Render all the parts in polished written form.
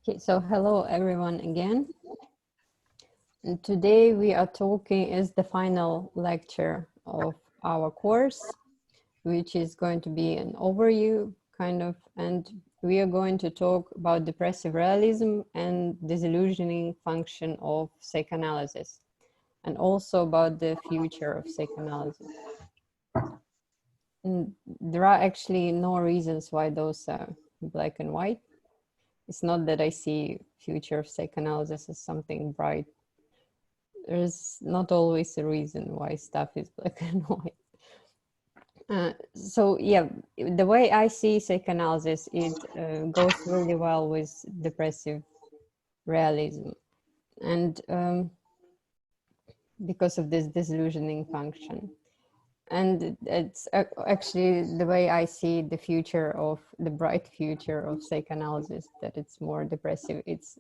Okay, so hello everyone again. And today we are talking is the final lecture of our course, which is going to be an overview kind of, and we are going to talk about depressive realism and disillusioning function of psychoanalysis, and also about the future of psychoanalysis. And there are actually no reasons why those are black and white. It's not that I see future of psychoanalysis as something bright. There's not always a reason why stuff is black and white. So yeah, the way I see psychoanalysis, it goes really well with depressive realism. And because of this disillusioning function. And it's actually the way I see the future of the bright future of psychoanalysis, that it's more depressive. It's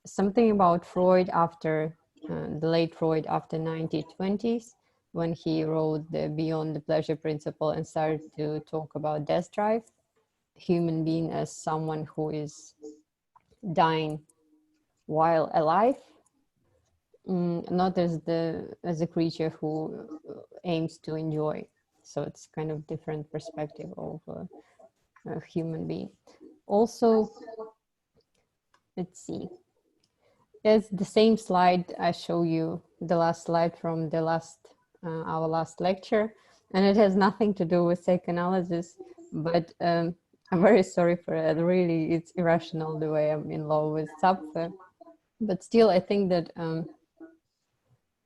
something about Freud after the late Freud after 1920s, when he wrote the Beyond the Pleasure Principle and started to talk about death drive, human being as someone who is dying while alive, not as a creature who aims to enjoy. So it's kind of different perspective of a human being. Also, let's see. It's the same slide I show you, the last slide from the our last lecture, and it has nothing to do with psychoanalysis, but I'm very sorry for it. Really, it's irrational the way I'm in love with Zapfe, but still I think that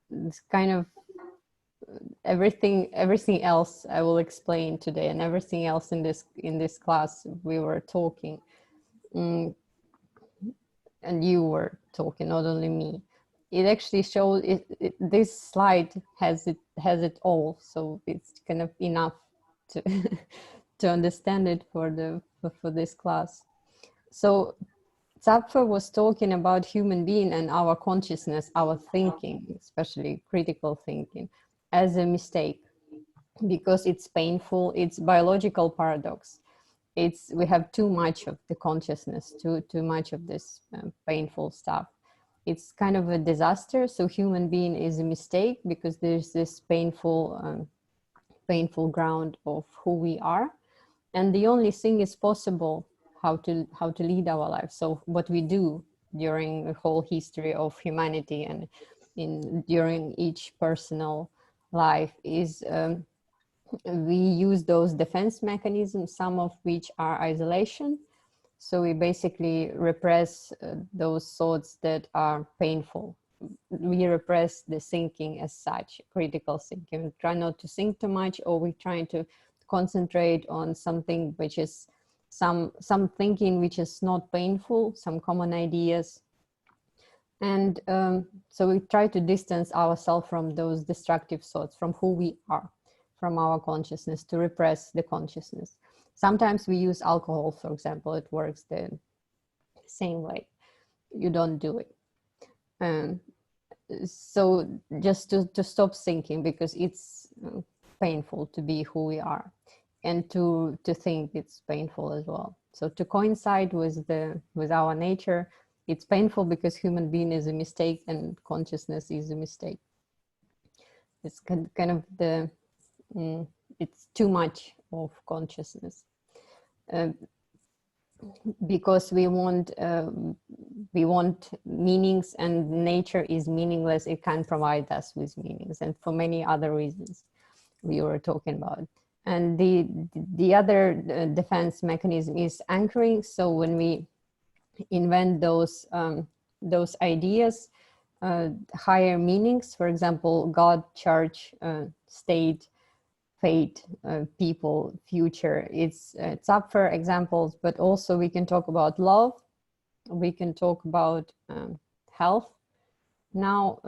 it's kind of everything else I will explain today, and everything else in this class we were talking, and you were talking, not only me. It actually shows this slide has it all, so it's kind of enough to to understand it for this class. So Zapfe was talking about human being and our consciousness, our thinking, especially critical thinking, as a mistake, because it's painful. It's biological paradox. We have too much of the consciousness, too much of this painful stuff. It's kind of a disaster. So human being is a mistake because there's this painful ground of who we are, and the only thing is possible how to lead our lives. So what we do during the whole history of humanity and during each personal life is we use those defense mechanisms, some of which are isolation. So we basically repress those thoughts that are painful. We repress the thinking as such, critical thinking. We try not to think too much, or we're trying to concentrate on something which is some thinking which is not painful, some common ideas. And so we try to distance ourselves from those destructive thoughts, from who we are, from our consciousness, to repress the consciousness. Sometimes we use alcohol, for example. It works the same way. You don't do it. So just to stop thinking, because it's painful to be who we are, and to think it's painful as well. So to coincide with our nature, it's painful because human being is a mistake and consciousness is a mistake. It's kind of it's too much of consciousness, because we want meanings, and nature is meaningless. It can't provide us with meanings, and for many other reasons we were talking about. And the other defense mechanism is anchoring. So when we invent those ideas, higher meanings, for example, God, church, state, fate, people, future, it's up for examples. But also we can talk about love, we can talk about health, now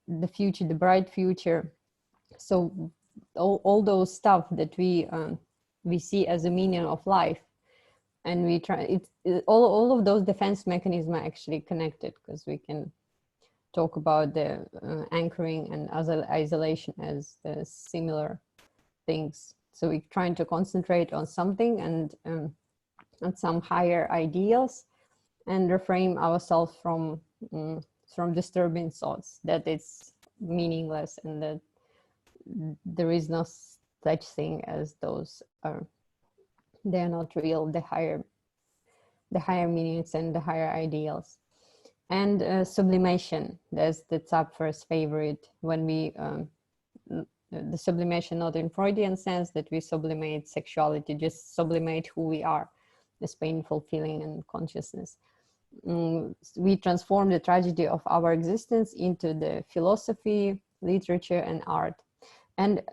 the future, the bright future. So all those stuff that we see as a meaning of life, and we try all of those defense mechanisms are actually connected, because we can talk about the anchoring and isolation as similar things. So we're trying to concentrate on something and on some higher ideals, and refrain ourselves from disturbing thoughts that it's meaningless and that there is no such thing as those are, they're not real, the higher meanings and the higher ideals. And sublimation, that's the Zapfer's favorite, when we the sublimation, not in Freudian sense that we sublimate sexuality, just sublimate who we are, this painful feeling and consciousness. We transform the tragedy of our existence into the philosophy, literature, and art. And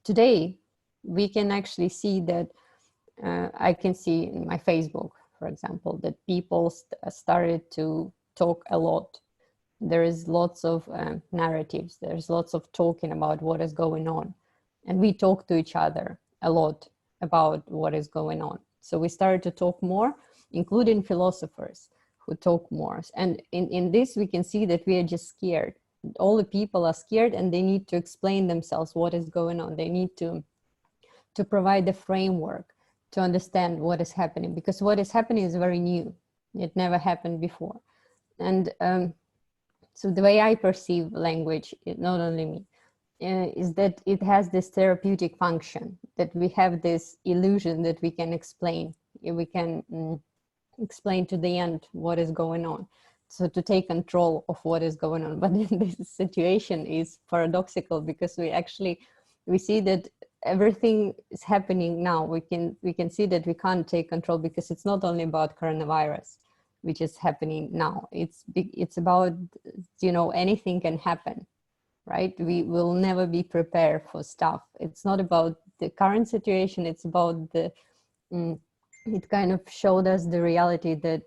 today we can actually see that I can see in my Facebook, for example, that people started to talk a lot. There is lots of narratives, there's lots of talking about what is going on, and we talk to each other a lot about what is going on. So we started to talk more, including philosophers who talk more. And in this we can see that we are just scared. All the people are scared and they need to explain themselves what is going on. They need to provide the framework to understand what is happening, because what is happening is very new. It never happened before. And so the way I perceive language, not only me, is that it has this therapeutic function, that we have this illusion that we can explain. We can explain to the end what is going on. So to take control of what is going on. But this situation is paradoxical, because we see that everything is happening now. We can see that we can't take control, because it's not only about coronavirus, which is happening now. It's about, anything can happen, right? We will never be prepared for stuff. It's not about the current situation. It's about it kind of showed us the reality that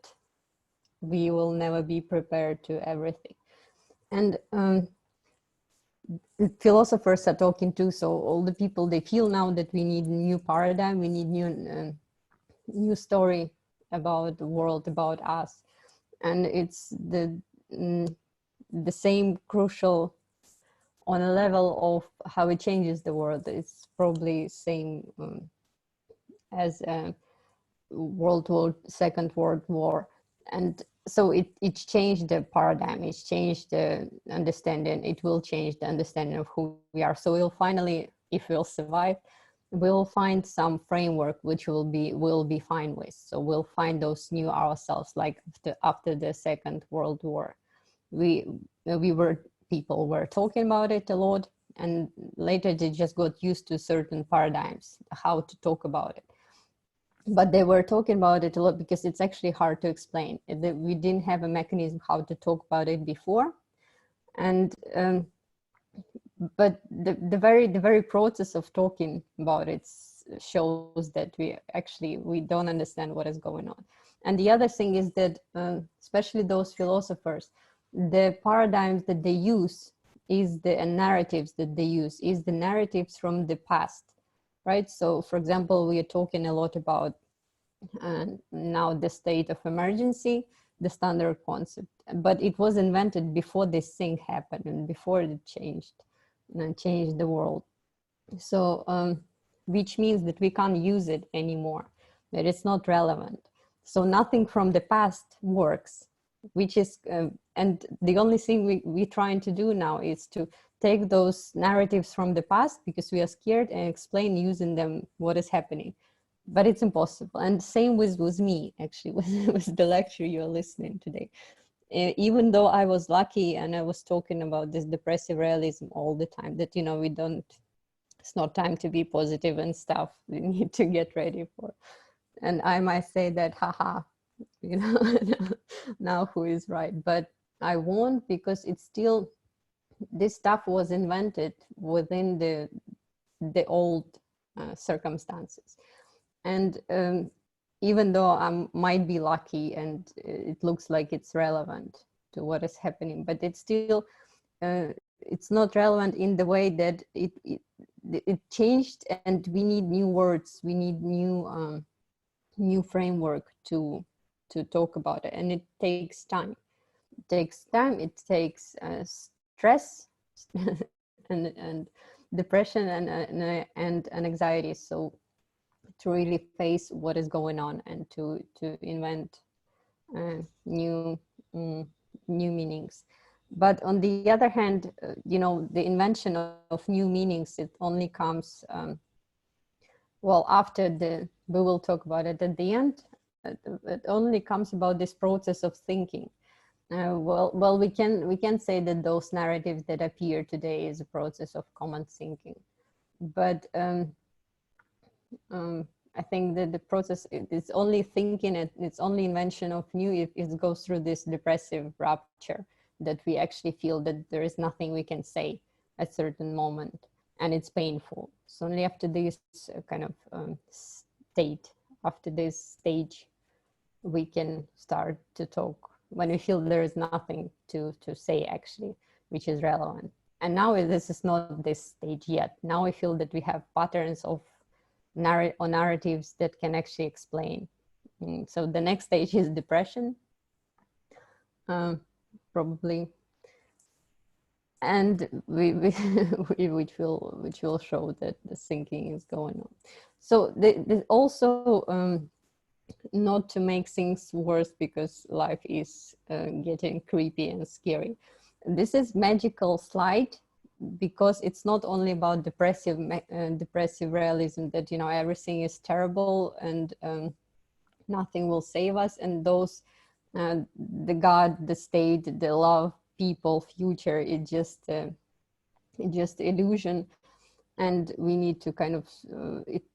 we will never be prepared to everything. And philosophers are talking too. So all the people, they feel now that we need a new paradigm. We need new story about the world, about us. And it's the same crucial on a level of how it changes the world. It's probably same as Second World War. And so it changed the paradigm, it's changed the understanding, it will change the understanding of who we are. So we'll finally, if we'll survive, we'll find some framework which we'll be fine with. So we'll find those new ourselves, like after the Second World War. People were talking about it a lot, and later they just got used to certain paradigms, how to talk about it. But they were talking about it a lot because it's actually hard to explain. We didn't have a mechanism how to talk about it before. And but the very process of talking about it shows that we don't understand what is going on. And the other thing is that especially those philosophers, the paradigms that they use and narratives that they use is the narratives from the past, right? So for example, we are talking a lot about now the state of emergency, the standard concept, but it was invented before this thing happened and before it changed the world. So which means that we can't use it anymore, that it's not relevant. So nothing from the past works, which is and the only thing we're trying to do now is to take those narratives from the past, because we are scared, and explain using them what is happening. But it's impossible. And same with me, actually, with the lecture you're listening today. Even though I was lucky and I was talking about this depressive realism all the time, that, it's not time to be positive and stuff, we need to get ready for. And I might say that, haha, now who is right? But I won't, because it's still, this stuff was invented within the old circumstances. And even though I might be lucky and it looks like it's relevant to what is happening, but it's still, it's not relevant in the way that it changed, and we need new words, we need new framework to talk about it, and it takes time. It takes stress and depression and anxiety. So to really face what is going on and to invent new new meanings. But on the other hand, the invention of new meanings, it only comes well after we will talk about it at the end. It only comes about this process of thinking. Well, we can say that those narratives that appear today is a process of common thinking, but I think that the process is only thinking, it's only invention of new if it goes through this depressive rupture, that we actually feel that there is nothing we can say at certain moment, and it's painful. So only after this kind of state, after this stage, we can start to talk, when we feel there is nothing to say actually, which is relevant. And now this is not this stage yet. Now we feel that we have patterns of narratives that can actually explain. So the next stage is depression, probably, and which will show that the thinking is going on. So also not to make things worse, because life is getting creepy and scary. This is magical slide, because it's not only about depressive realism, that everything is terrible and nothing will save us, and those the God, the state, the love, people, future, it's just illusion. And we need to kind of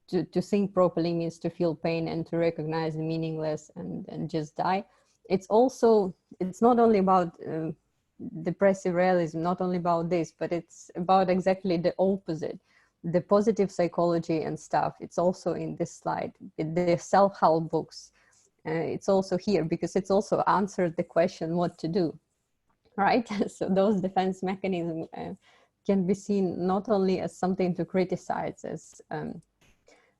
to think properly means to feel pain and to recognize the meaningless and just die. It's not only about depressive realism, not only about this, but it's about exactly the opposite, the positive psychology and stuff. It's also in this slide, the self-help books. It's also here because it's also answered the question what to do, right? So those defense mechanisms can be seen not only as something to criticize,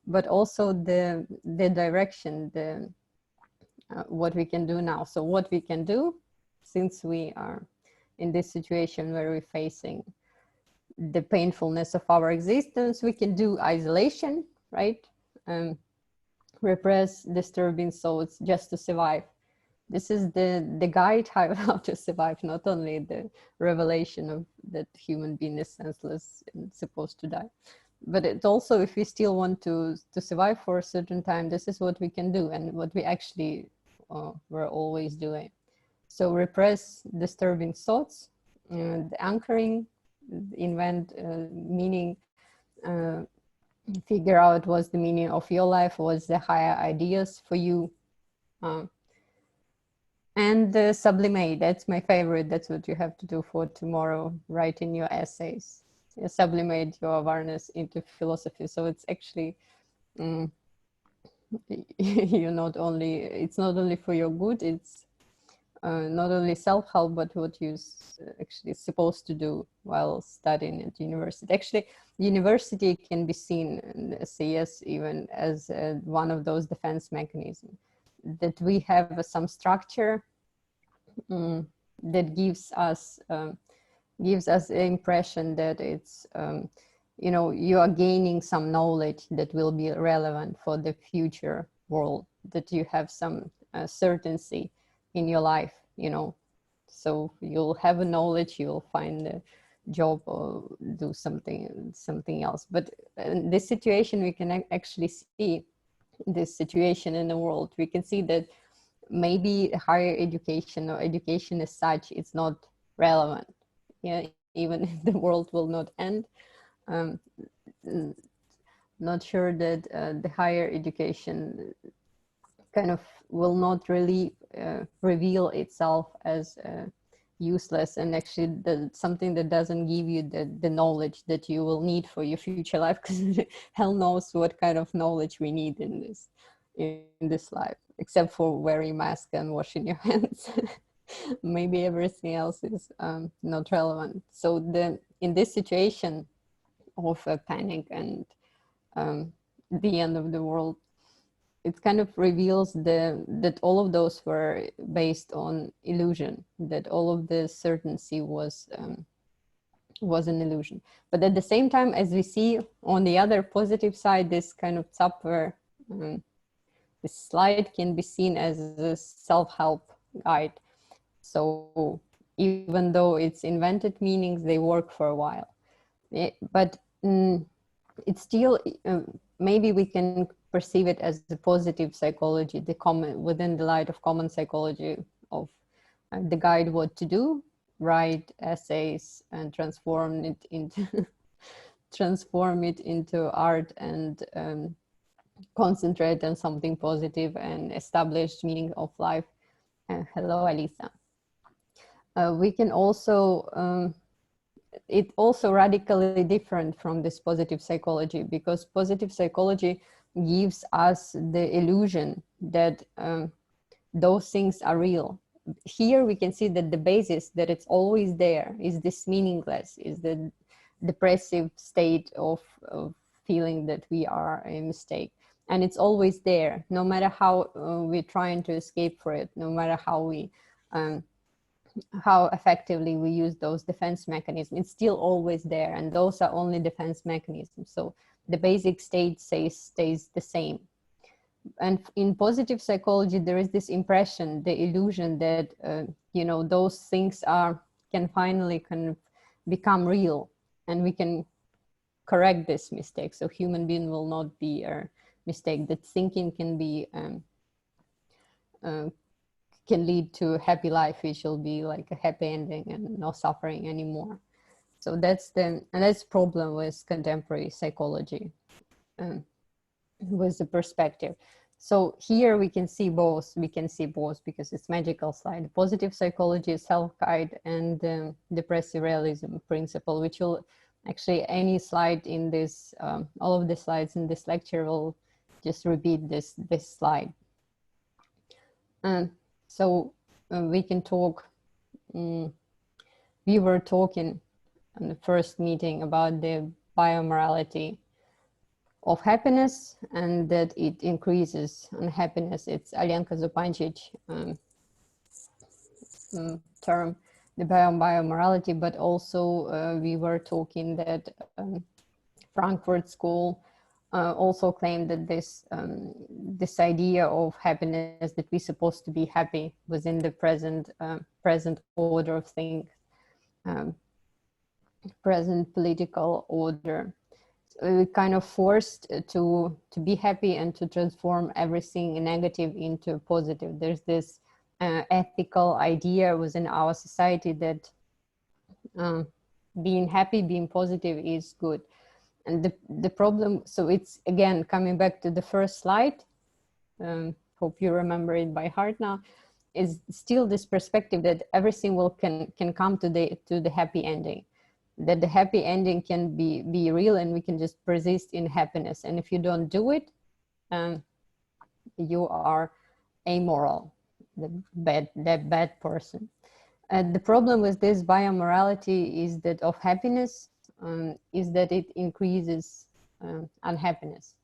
but also the direction, what we can do now. So what we can do, since we are in this situation where we're facing the painfulness of our existence, we can do isolation, right? Repress disturbing thoughts just to survive. This is the guide how to survive, not only the revelation of that human being is senseless and supposed to die, but it also, if we still want to survive for a certain time, this is what we can do, and what we actually were always doing. So repress disturbing thoughts, the anchoring, invent meaning, figure out what's the meaning of your life, what's the higher ideas for you. And sublimate, that's my favorite. That's what you have to do for tomorrow, writing your essays. You sublimate your awareness into philosophy. So it's actually, it's not only for your good, it's not only self-help, but what you're actually supposed to do while studying at university. Actually, university can be seen in SAS even as one of those defense mechanisms, that we have some structure that gives us the impression that it's you are gaining some knowledge that will be relevant for the future world, that you have some certainty in your life, so you'll have a knowledge, you'll find a job or do something else. But in this situation, we can actually see this situation in the world. We can see that maybe higher education or education as such, it's not relevant. Yeah, even if the world will not end, not sure that the higher education kind of will not really reveal itself as useless, and actually something that doesn't give you the knowledge that you will need for your future life, because hell knows what kind of knowledge we need in this life, except for wearing mask and washing your hands. Maybe everything else is not relevant. So in this situation of a panic and the end of the world, it kind of reveals that all of those were based on illusion, that all of the certainty was an illusion. But at the same time, as we see on the other positive side, this kind of Zapper this slide can be seen as a self-help guide. So even though it's invented meanings, they work for a while. But it's still, maybe we can perceive it as the positive psychology, the common, within the light of common psychology of the guide what to do, write essays and transform it into transform it into art, and concentrate on something positive and establish meaning of life. Hello, Alisa. We can also, it also radically different from this positive psychology, because positive psychology gives us the illusion that those things are real. Here we can see that the basis, that it's always there, is this meaningless, is the depressive state of feeling that we are a mistake. And it's always there, no matter how we're trying to escape for it, no matter how effectively we use those defense mechanisms, it's still always there, and those are only defense mechanisms. So the basic state stays the same. And in positive psychology, there is this impression, the illusion that you know, those things can finally kind of become real, and we can correct this mistake. So human being will not be a mistake. That thinking can be can lead to a happy life, which will be like a happy ending and no suffering anymore. So that's the problem with contemporary psychology, with the perspective. So here we can see both. We can see both because it's magical slide. Positive psychology, self-guide, and depressive realism principle, which will actually, any slide in this, all of the slides in this lecture will just repeat this slide. So we can talk, we were talking in the first meeting about the biomorality of happiness, and that it increases unhappiness. It's Alenka Zupancic term, the biomorality, but also we were talking that Frankfurt School also claimed that this this idea of happiness, that we're supposed to be happy within the present order of things, present political order. So we're kind of forced to be happy and to transform everything negative into positive. There's this ethical idea within our society that being happy, being positive is good. And the problem, so it's again coming back to the first slide, hope you remember it by heart now, is still this perspective that everything can come to the happy ending, that the happy ending can be real, and we can just persist in happiness. And if you don't do it, you are amoral, the bad person. And the problem with this biomorality is that of happiness, is that it increases unhappiness,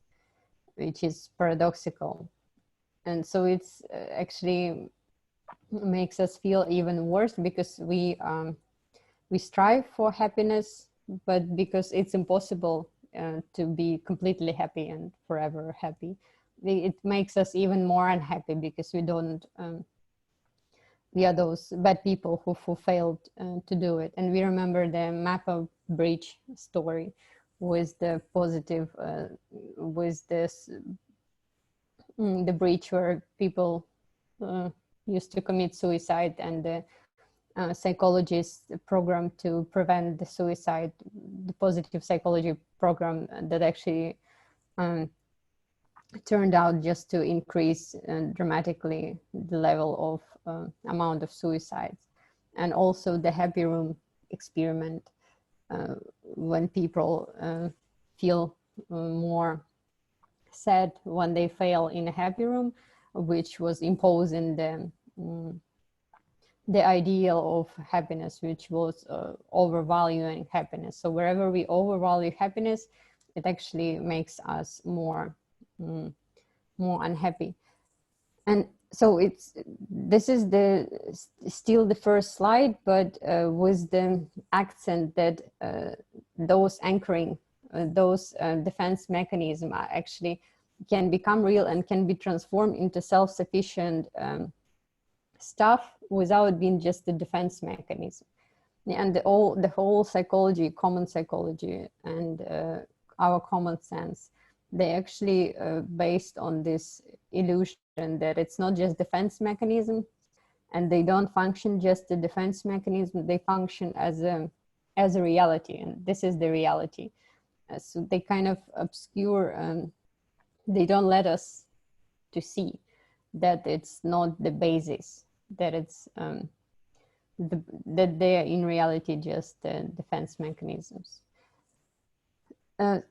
which is paradoxical. And so it's actually makes us feel even worse, because we strive for happiness, but because it's impossible to be completely happy and forever happy, it makes us even more unhappy, because we don't we are those bad people who failed to do it. And we remember the Mappa Bridge story with the positive, with this, the bridge where people used to commit suicide, and the psychologist program to prevent the suicide, the positive psychology program that actually turned out just to increase dramatically the level of amount of suicides. And also the happy room experiment, when people feel more sad when they fail in a happy room, which was imposing the ideal of happiness, which was overvaluing happiness. So wherever we overvalue happiness, it actually makes us more unhappy. And so this is still the first slide, but with the accent that those anchoring, those defense mechanisms are actually can become real and can be transformed into self-sufficient stuff without being just a defense mechanism. And the whole psychology, common psychology, and our common sense, they actually based on this illusion that it's not just defense mechanism, and they don't function just a defense mechanism, they function as a reality, and this is the reality. So they kind of obscure, they don't let us to see that it's not the basis, that it's that they are in reality just defense mechanisms. And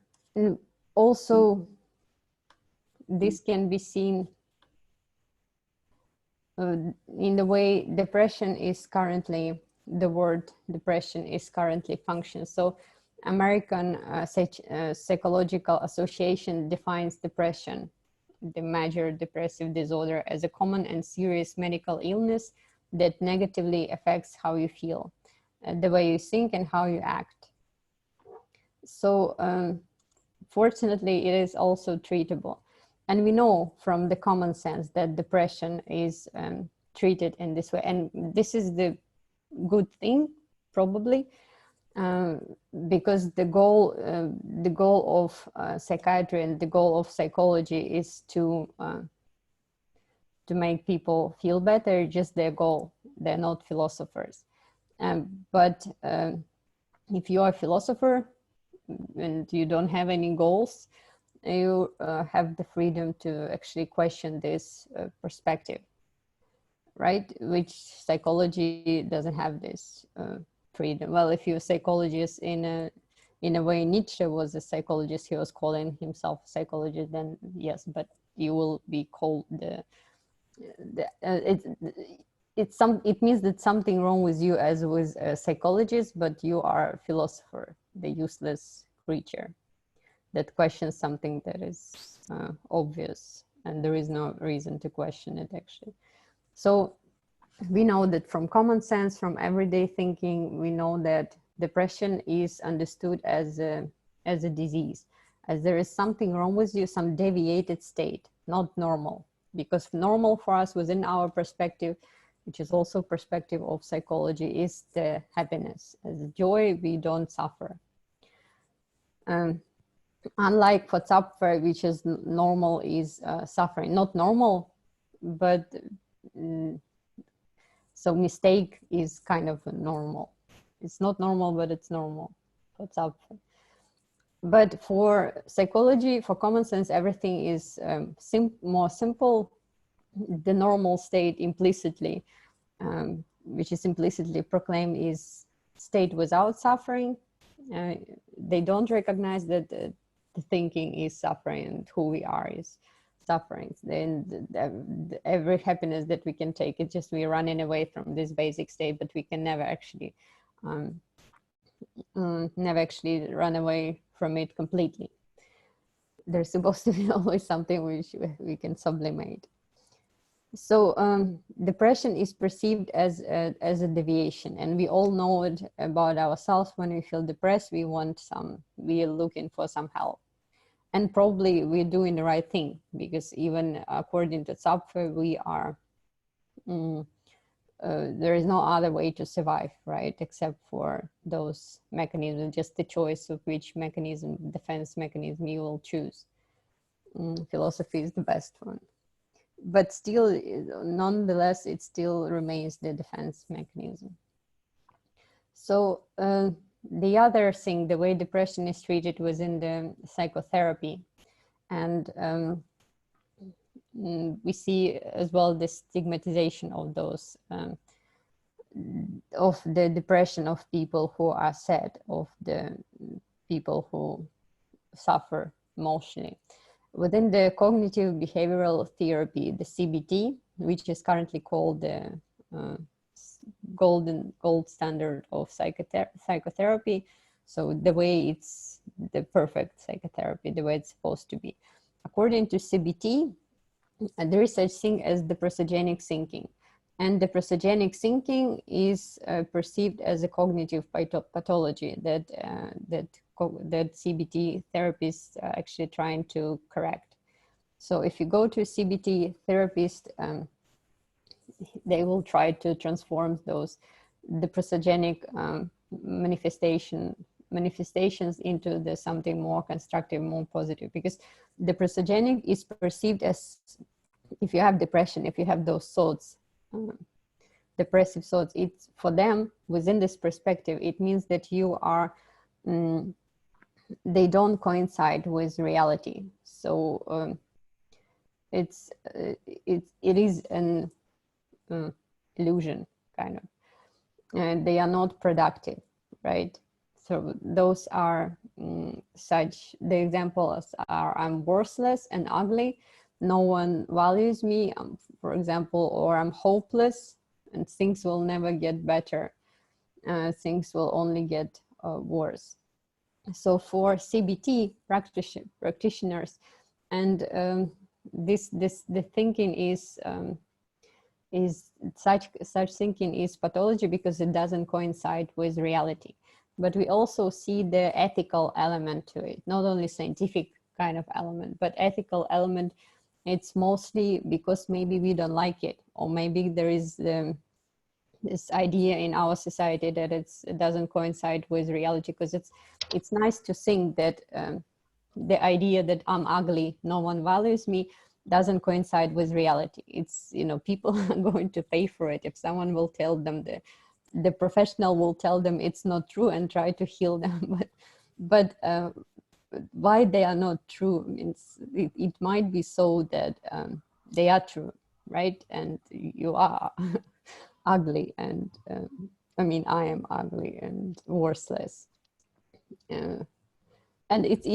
also, this can be seen in the way depression is currently, the word depression is currently functioning. So American Psychological Association defines depression, the major depressive disorder, as a common and serious medical illness that negatively affects how you feel, the way you think and how you act. So fortunately, it is also treatable. And we know from the common sense that depression is treated in this way. And this is the good thing, probably, because the goal of psychiatry and the goal of psychology is to make people feel better, just their goal. They're not philosophers. But if you are a philosopher and you don't have any goals, you have the freedom to actually question this perspective, right? Which psychology doesn't have this freedom. Well, if you're a psychologist in a way Nietzsche was a psychologist, he was calling himself a psychologist, then yes, but you will be called it means that something wrong with you as with a psychologist, but you are a philosopher, the useless creature that questions something that is obvious, and there is no reason to question it, actually. So we know that from common sense, from everyday thinking, we know that depression is understood as a disease, as there is something wrong with you, some deviated state, not normal. Because normal for us within our perspective, which is also perspective of psychology, is the happiness. As joy, we don't suffer. Unlike for Zapfer, which is normal, is suffering. Not normal, but so mistake is kind of normal. It's not normal, but it's normal for Zapfer. But for psychology, for common sense, everything is more simple. The normal state implicitly, which is implicitly proclaimed, is state without suffering. They don't recognize that the thinking is suffering and who we are is suffering. Then every happiness that we can take, it's just we're running away from this basic state, but we can never actually run away from it completely. There's supposed to be always something which we can sublimate. So depression is perceived as a deviation, and we all know it about ourselves. When we feel depressed, we are looking for some help, and probably we're doing the right thing, because even according to Zapfer, we are there is no other way to survive, right, except for those mechanisms, just the choice of which mechanism, defense mechanism, you will choose. Philosophy is the best one. But still, nonetheless, it still remains the defense mechanism. So the other thing, the way depression is treated within the psychotherapy, and we see as well the stigmatization of those, of the depression of people who are sad, of the people who suffer emotionally. Within the cognitive behavioral therapy, the CBT, which is currently called the gold standard of psychotherapy, so the way it's the perfect psychotherapy, the way it's supposed to be. According to CBT, there is such thing as depressogenic thinking. And depressogenic thinking is perceived as a cognitive pathology that CBT therapists are actually trying to correct. So if you go to a CBT therapist, they will try to transform those depressogenic manifestations into the something more constructive, more positive, because depressogenic is perceived as, if you have depression, if you have those thoughts, depressive thoughts, it's for them, within this perspective, it means that you are they don't coincide with reality. So it is an illusion, kind of, and they are not productive, right? So those are such, the examples are, I'm worthless and ugly, no one values me, for example, or I'm hopeless and things will never get better, things will only get worse. So for CBT practitioners, and the thinking is such thinking is pathology because it doesn't coincide with reality. But we also see the ethical element to it, not only scientific kind of element, but ethical element. It's mostly because maybe we don't like it, or maybe there is this idea in our society that it doesn't coincide with reality, because it's nice to think that the idea that I'm ugly, no one values me, doesn't coincide with reality. It's, you know, people are going to pay for it if someone will tell them, the professional will tell them it's not true and try to heal them. But why they are not true means it might be so that they are true, right? And you are ugly, and I mean, I am ugly and worthless. And it's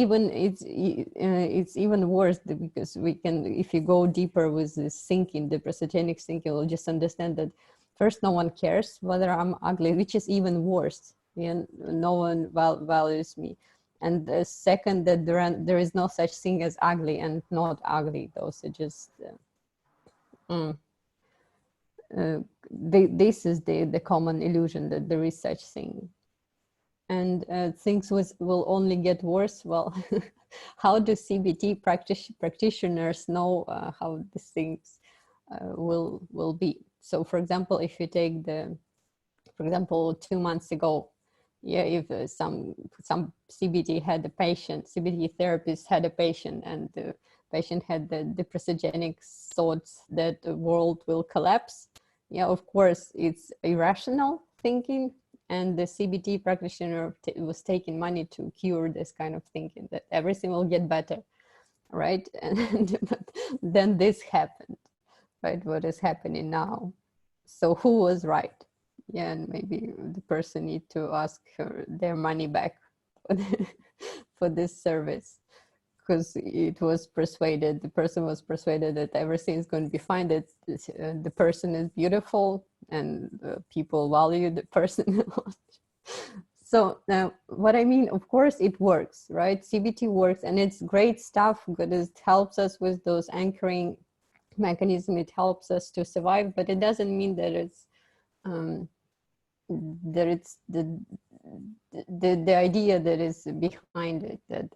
even worse because we can, if you go deeper with this thinking, the prosogenic thinking, you'll just understand that first, no one cares whether I'm ugly, which is even worse. And no one values me. And the second, that there is no such thing as ugly and not ugly. Those are just this is the common illusion that there is such thing. And things will only get worse. Well, how do CBT practitioners know how these things will be? So, for example, if you take for example, 2 months ago, yeah, if some CBT therapist had a patient, and the patient had the depressogenic thoughts that the world will collapse, yeah, of course, it's irrational thinking. And the CBT practitioner was taking money to cure this kind of thinking, that everything will get better, right? And but then this happened, right? What is happening now? So who was right? Yeah, and maybe the person need to ask their money back for this service, because it was persuaded, the person was persuaded that everything is going to be fine, that the person is beautiful and people value the person a lot. So now what I mean, of course it works, right? CBT works, and it's great stuff because it helps us with those anchoring mechanism. It helps us to survive, but it doesn't mean that it's the idea that is behind it, that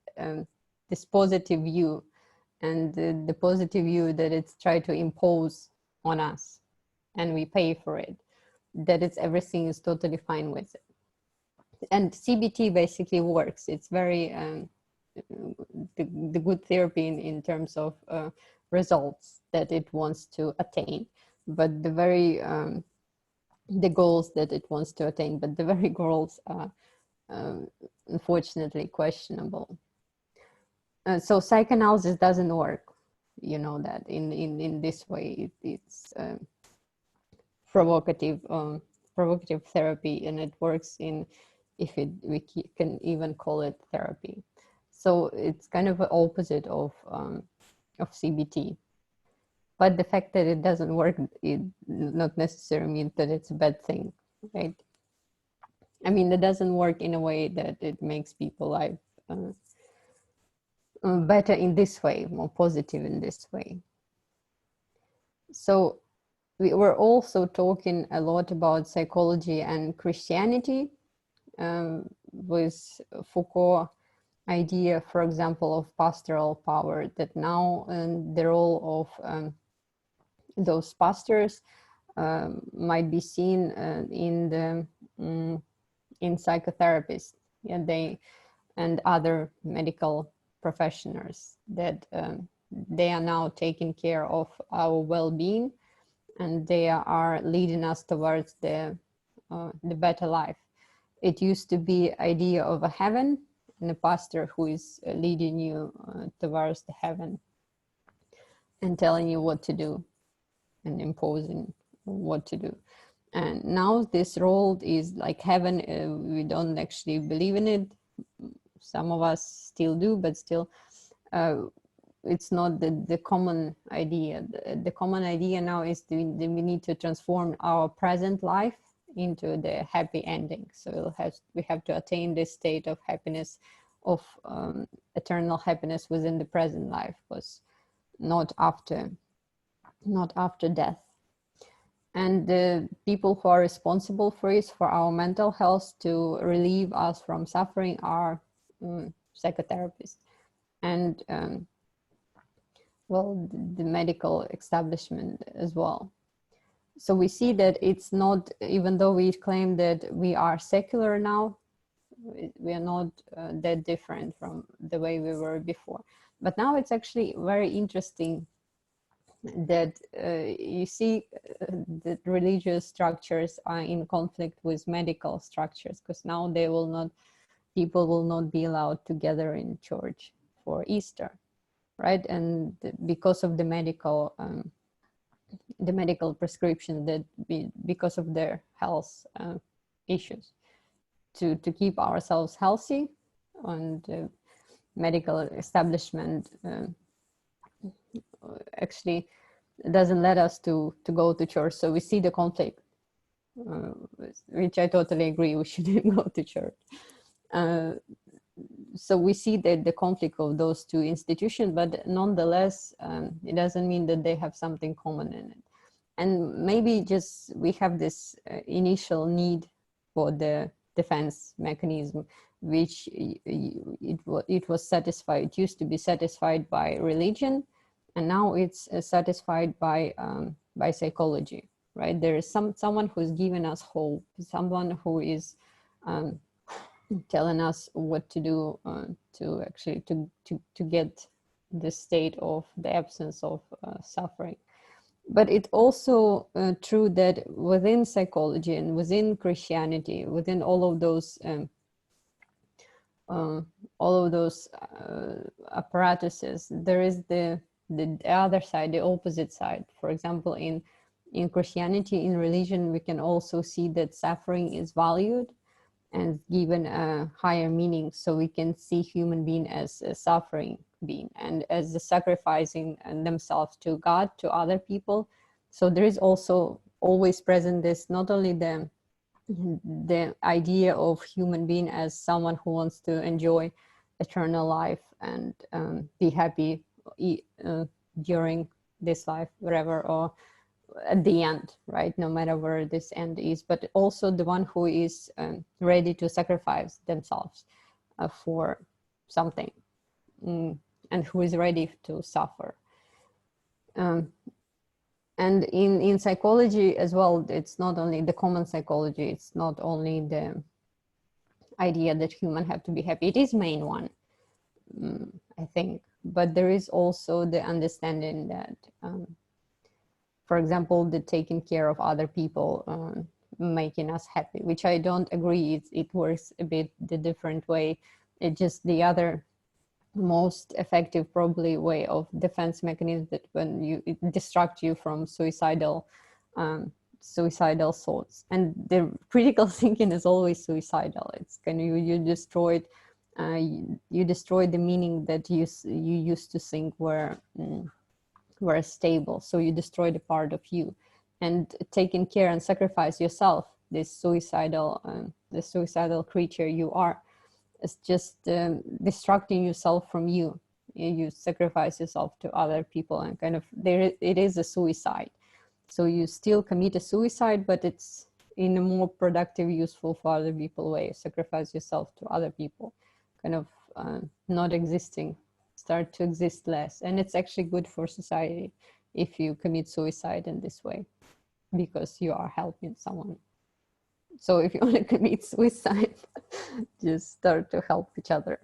this positive view, and the positive view that it's tried to impose on us and we pay for it, that it's everything is totally fine with it. And CBT basically works. It's very the good therapy in terms of results that it wants to attain, but the very the goals that it wants to attain, but the very goals are unfortunately questionable. So psychoanalysis doesn't work, you know, that in this way. It's provocative therapy, and it works in, if we can even call it therapy. So it's kind of the opposite of CBT. But the fact that it doesn't work, it not necessarily means that it's a bad thing, right? I mean, it doesn't work in a way that it makes people life better in this way, more positive in this way. So we were also talking a lot about psychology and Christianity with Foucault idea, for example, of pastoral power, that now the role of those pastors might be seen in psychotherapists, yeah, and other medical professionals, that they are now taking care of our well-being, and they are leading us towards the better life. It used to be idea of a heaven and a pastor who is leading you towards the heaven and telling you what to do and imposing what to do. And now this role is like heaven. We don't actually believe in it. Some of us still do, but still it's not the common idea. The common idea now is we need to transform our present life into the happy ending. So we have to attain this state of happiness, of eternal happiness within the present life, was not after death. And the people who are responsible for it, for our mental health, to relieve us from suffering, are psychotherapists and well, the medical establishment as well. So we see that it's not, even though we claim that we are secular now, we are not that different from the way we were before. But now it's actually very interesting that you see that religious structures are in conflict with medical structures, because now people will not be allowed to gather in church for Easter, right? And because of the medical prescription, that because of their health issues, to keep ourselves healthy, and medical establishment actually doesn't let us to go to church. So we see the conflict, which I totally agree, we shouldn't go to church. So we see that the conflict of those two institutions, but nonetheless, it doesn't mean that they have something common in it. And maybe just we have this initial need for the defense mechanism, which it was satisfied. It used to be satisfied by religion, and now it's satisfied by psychology, right? There is someone who's given us hope, someone who is telling us what to do to actually to get the state of the absence of suffering. But it's also true that within psychology and within Christianity, within all of those apparatuses, there is the other side, the opposite side. For example, in Christianity, in religion, we can also see that suffering is valued and given a higher meaning. So we can see human being as a suffering being and as the sacrificing themselves to God, to other people. So there is also always present this, not only the idea of human being as someone who wants to enjoy eternal life and be happy during this life, wherever, or at the end, right? No matter where this end is, but also the one who is ready to sacrifice themselves for something, and who is ready to suffer. And in psychology as well, it's not only the common psychology, it's not only the idea that humans have to be happy. It is main one, I think, but there is also the understanding that for example, the taking care of other people making us happy, which I don't agree. It works a bit the different way. It's just the other most effective probably way of defense mechanism, that when it distract you from suicidal thoughts. And the critical thinking is always suicidal. It's kind of you destroyed you destroy the meaning that you used to think were stable. So you destroy the part of you, and taking care and sacrifice yourself, this suicidal creature you are, is just distracting yourself from you. You sacrifice yourself to other people, and kind of it is a suicide. So you still commit a suicide, but it's in a more productive, useful for other people way. Sacrifice yourself to other people, kind of not existing, start to exist less. And it's actually good for society if you commit suicide in this way, because you are helping someone. So if you want to commit suicide, just start to help each other.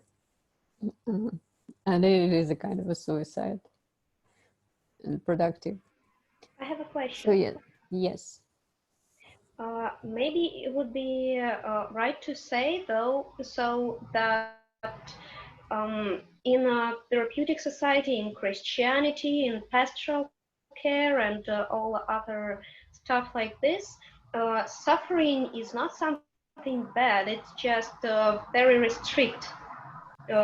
And it is a kind of a suicide and productive. I have a question. So yeah, yes. Maybe it would be right to say, though, so that in a therapeutic society, in Christianity, in pastoral care, and all other stuff like this, suffering is not something bad. It's just very restrict.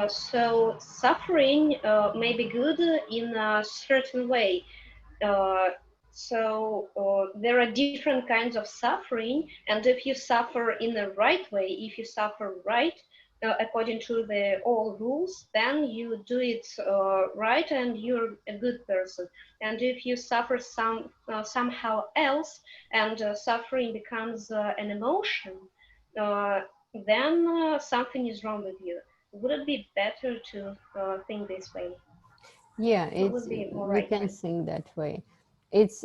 So suffering may be good in a certain way. Uh, so there are different kinds of suffering, and if you suffer in the right way, if you suffer right according to the all rules, then you do it right, and you're a good person. And if you suffer somehow else, and suffering becomes an emotion, uh, then something is wrong with you. Would it be better to think this way? Yeah, What it's, would be more we right can way? think that way. It's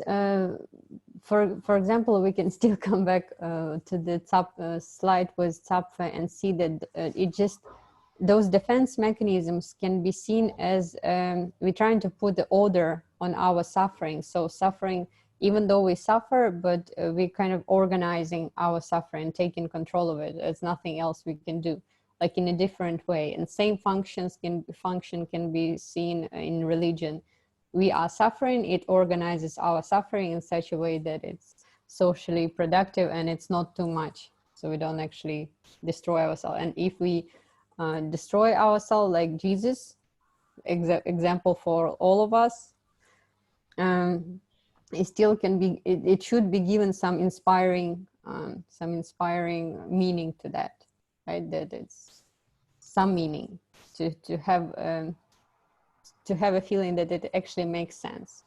for example, we can still come back to the top slide with Zapfe and see that it just, those defense mechanisms can be seen as we're trying to put the order on our suffering. So suffering, even though we suffer, but we kind of organizing our suffering, taking control of it. There's nothing else we can do, like in a different way. And same function can be seen in religion. We are suffering, it organizes our suffering in such a way that it's socially productive and it's not too much, so we don't actually destroy ourselves. And if we destroy ourselves like Jesus, example for all of us, it still can be, it should be given some inspiring meaning to that, right? That it's some meaning to have a feeling that it actually makes sense,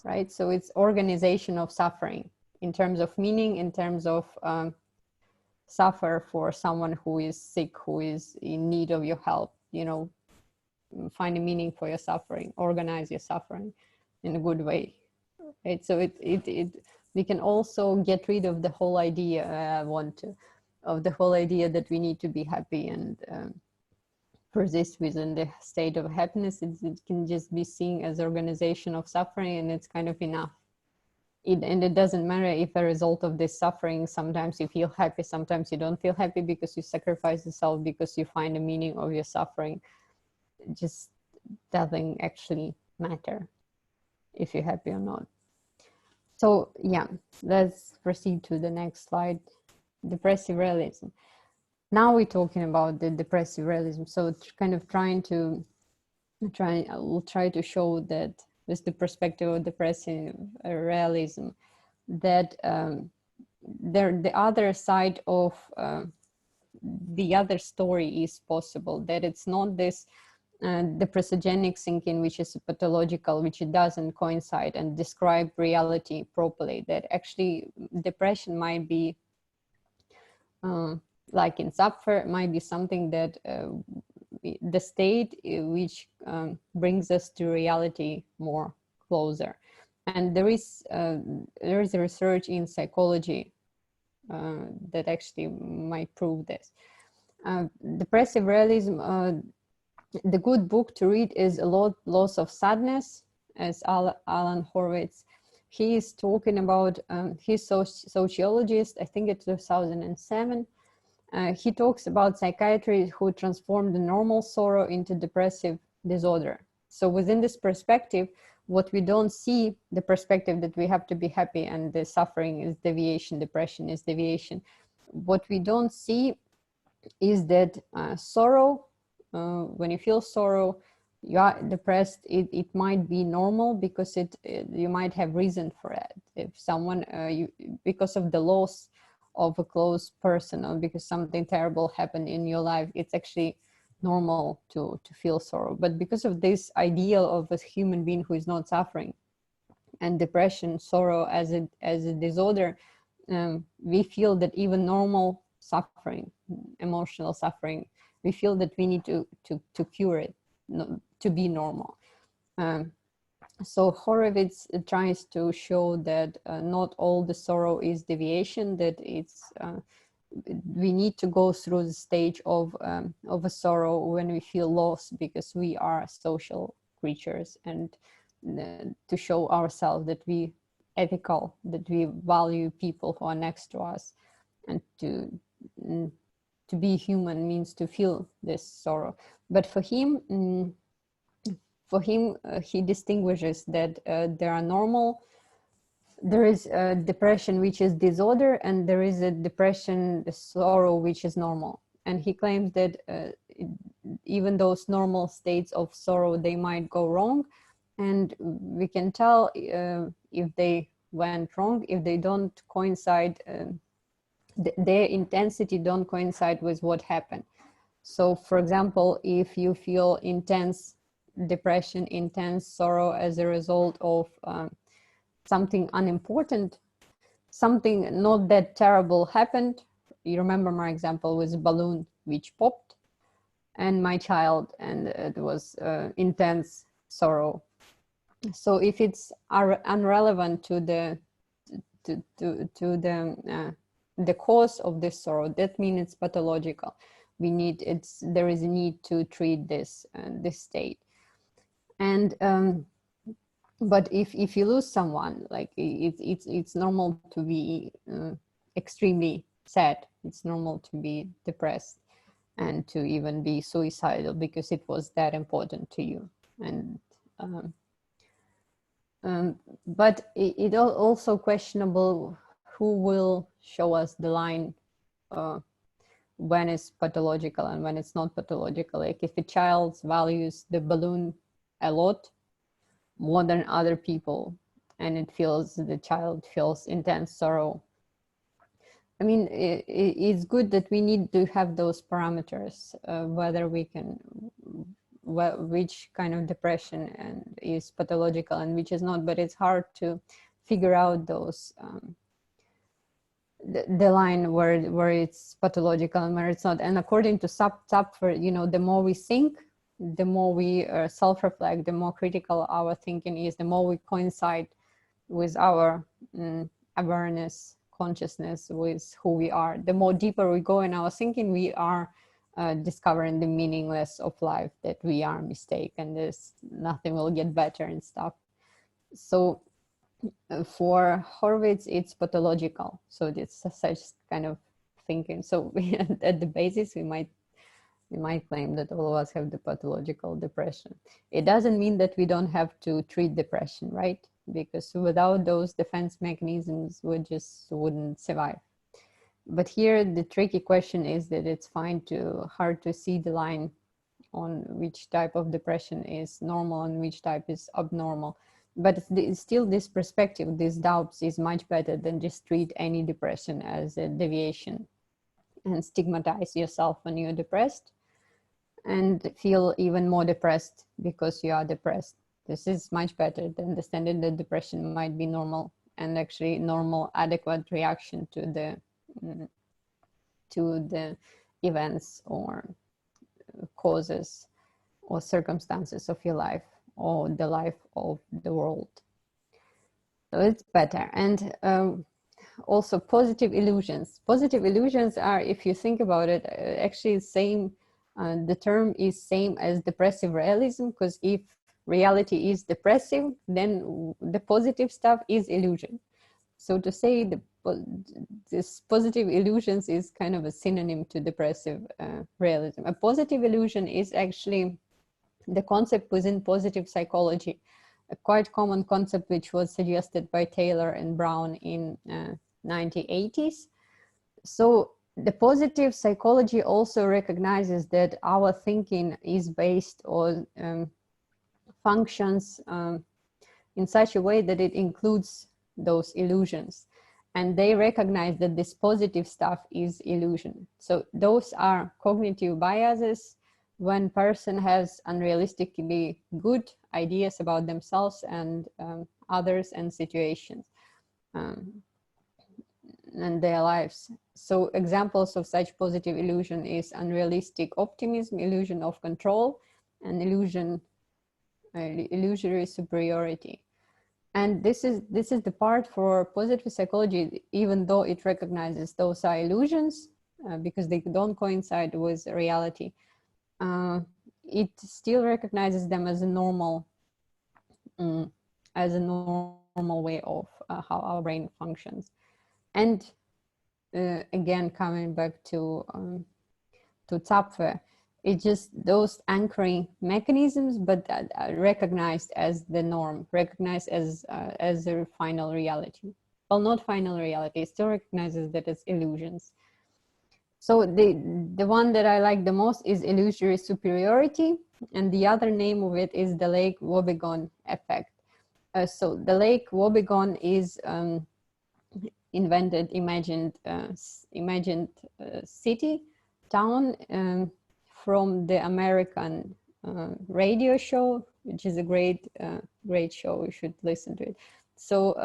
right? So it's organization of suffering in terms of meaning, in terms of suffer for someone who is sick, who is in need of your help, you know, find a meaning for your suffering, organize your suffering in a good way, right? So we can also get rid of the whole idea, of the whole idea that we need to be happy and persist within the state of happiness. It can just be seen as organization of suffering, and it's kind of enough. And it doesn't matter if a result of this suffering, sometimes you feel happy, sometimes you don't feel happy because you sacrifice yourself, because you find a meaning of your suffering. It just doesn't actually matter if you're happy or not. So yeah, let's proceed to the next slide. Depressive realism. Now we're talking about the depressive realism. So kind of I will try to show that with the perspective of depressive realism, that the other side of the other story is possible, that it's not this the presogenic thinking, which is pathological, which it doesn't coincide and describe reality properly, that actually depression might be like in Zapfer, might be something that the state which brings us to reality more closer. And there is a research in psychology that actually might prove this. Depressive realism, the good book to read is Loss of Sadness, as Alan Horowitz. He is talking about, he's sociologist, I think it's 2007. He talks about psychiatry who transformed the normal sorrow into depressive disorder. So within this perspective, what we don't see, the perspective that we have to be happy and the suffering is deviation, depression is deviation. What we don't see is that sorrow, when you feel sorrow, you are depressed, it might be normal because you might have reason for it. If someone, because of the loss of a close person, or because something terrible happened in your life, it's actually normal to feel sorrow. But because of this ideal of a human being who is not suffering, and depression, sorrow as a disorder, we feel that even normal suffering, emotional suffering, we feel that we need to cure it, to be normal. So Horowitz tries to show that not all the sorrow is deviation, that it's we need to go through the stage of a sorrow when we feel lost, because we are social creatures, and to show ourselves that we ethical, that we value people who are next to us, and to be human means to feel this sorrow. But for him, he distinguishes that there is a depression which is disorder, and there is a depression, a sorrow, which is normal. And he claims that even those normal states of sorrow, they might go wrong, and we can tell if they went wrong if they don't coincide, their intensity don't coincide with what happened. So for example, if you feel intense depression, intense sorrow as a result of something unimportant, something not that terrible happened. You remember my example with a balloon which popped and my child, and it was intense sorrow. So if it's unrelevant to the cause of this sorrow, that means it's pathological. There is a need to treat this state. And but if you lose someone, like it's normal to be extremely sad. It's normal to be depressed and to even be suicidal because it was that important to you. And but it also questionable who will show us the line when it's pathological and when it's not pathological. Like if a child values the balloon a lot more than other people, and the child feels intense sorrow. I mean, it's good that we need to have those parameters, whether we can, which kind of depression and is pathological and which is not, but it's hard to figure out those, the line where it's pathological and where it's not. And according to Sapfer, the more we think, the more we self-reflect, the more critical our thinking is, the more we coincide with our awareness, consciousness, with who we are. The more deeper we go in our thinking, we are discovering the meaningless of life, that we are a mistake and nothing will get better and stuff. So for Horowitz, it's pathological. So it's such kind of thinking. So at the basis, we might claim that all of us have the pathological depression. It doesn't mean that we don't have to treat depression, right? Because without those defense mechanisms, we just wouldn't survive. But here, the tricky question is that it's hard to see the line on which type of depression is normal and which type is abnormal. But still, this perspective, these doubts, is much better than just treat any depression as a deviation and stigmatize yourself when you're depressed and feel even more depressed because you are depressed. This is much better than understanding that depression might be normal and actually normal, adequate reaction to the events or causes or circumstances of your life or the life of the world. So it's better. And also positive illusions. Positive illusions are, if you think about it, actually same. The term is same as depressive realism, because if reality is depressive, then the positive stuff is illusion. So to say this positive illusions is kind of a synonym to depressive realism. A positive illusion is actually the concept within positive psychology, a quite common concept which was suggested by Taylor and Brown in 1980s. So the positive psychology also recognizes that our thinking is based on functions in such a way that it includes those illusions. And they recognize that this positive stuff is illusion. So those are cognitive biases when person has unrealistically good ideas about themselves and others and situations. and their lives. So examples of such positive illusion is unrealistic optimism, illusion of control, and illusory superiority. And this is the part for positive psychology, even though it recognizes those are illusions because they don't coincide with reality. It still recognizes them as a normal way of how our brain functions. And again, coming back to Zapfe, it's just those anchoring mechanisms, but are recognized as the norm, recognized as a final reality. Well, not final reality, it still recognizes that it's illusions. So the one that I like the most is illusory superiority, and the other name of it is the Lake Wobegon effect. So the Lake Wobegon is imagined city, town from the American radio show, which is a great show. You should listen to it. So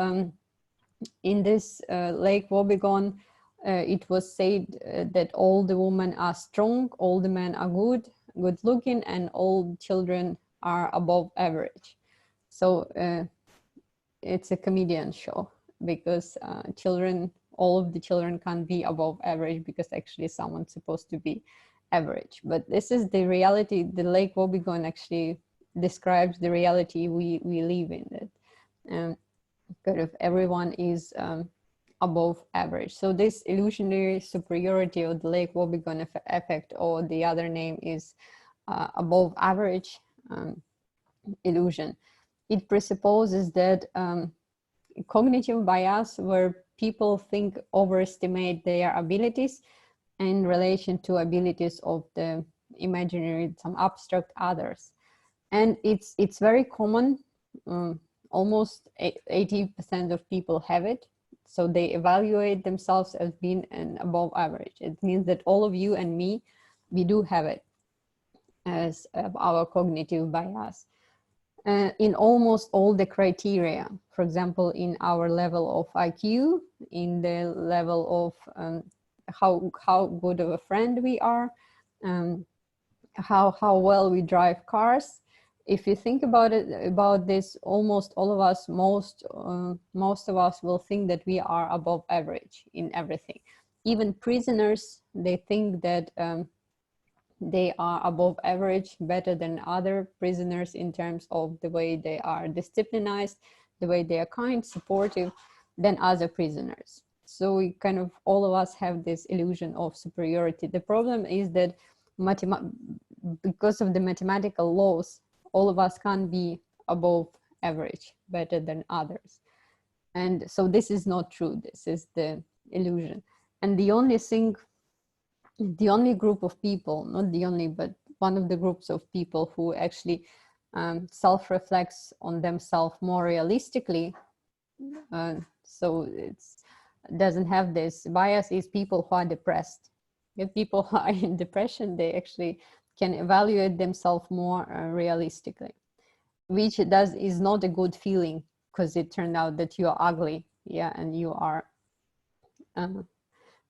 in this Lake Wobegon, it was said that all the women are strong, all the men are good looking, and all children are above average. So it's a comedian show because all of the children can't be above average because actually someone's supposed to be average. But this is the reality. The Lake Wobegon actually describes the reality we live in, that kind of everyone is above average. So this illusionary superiority of the Lake Wobegon effect, or the other name is above average illusion. It presupposes that cognitive bias, where people overestimate their abilities in relation to abilities of the imaginary, some abstract others. And it's very common. Almost 80% of people have it. So they evaluate themselves as being an above average. It means that all of you and me, we do have it as our cognitive bias. In almost all the criteria, for example, in our level of IQ, in the level of how good of a friend we are, how well we drive cars. If you think about this, almost all of us, most of us will think that we are above average in everything. Even prisoners, they think that they are above average, better than other prisoners in terms of the way they are disciplined, the way they are kind, supportive than other prisoners. So we kind of, all of us have this illusion of superiority. The problem is that because of the mathematical laws, all of us can't be above average, better than others. And so this is not true. This is the illusion. And the only group of people, not the only, but one of the groups of people who actually self-reflects on themselves more realistically, so it doesn't have this bias, is people who are depressed. If people who are in depression, they actually can evaluate themselves more realistically, which is not a good feeling, because it turned out that you're ugly, yeah, and you are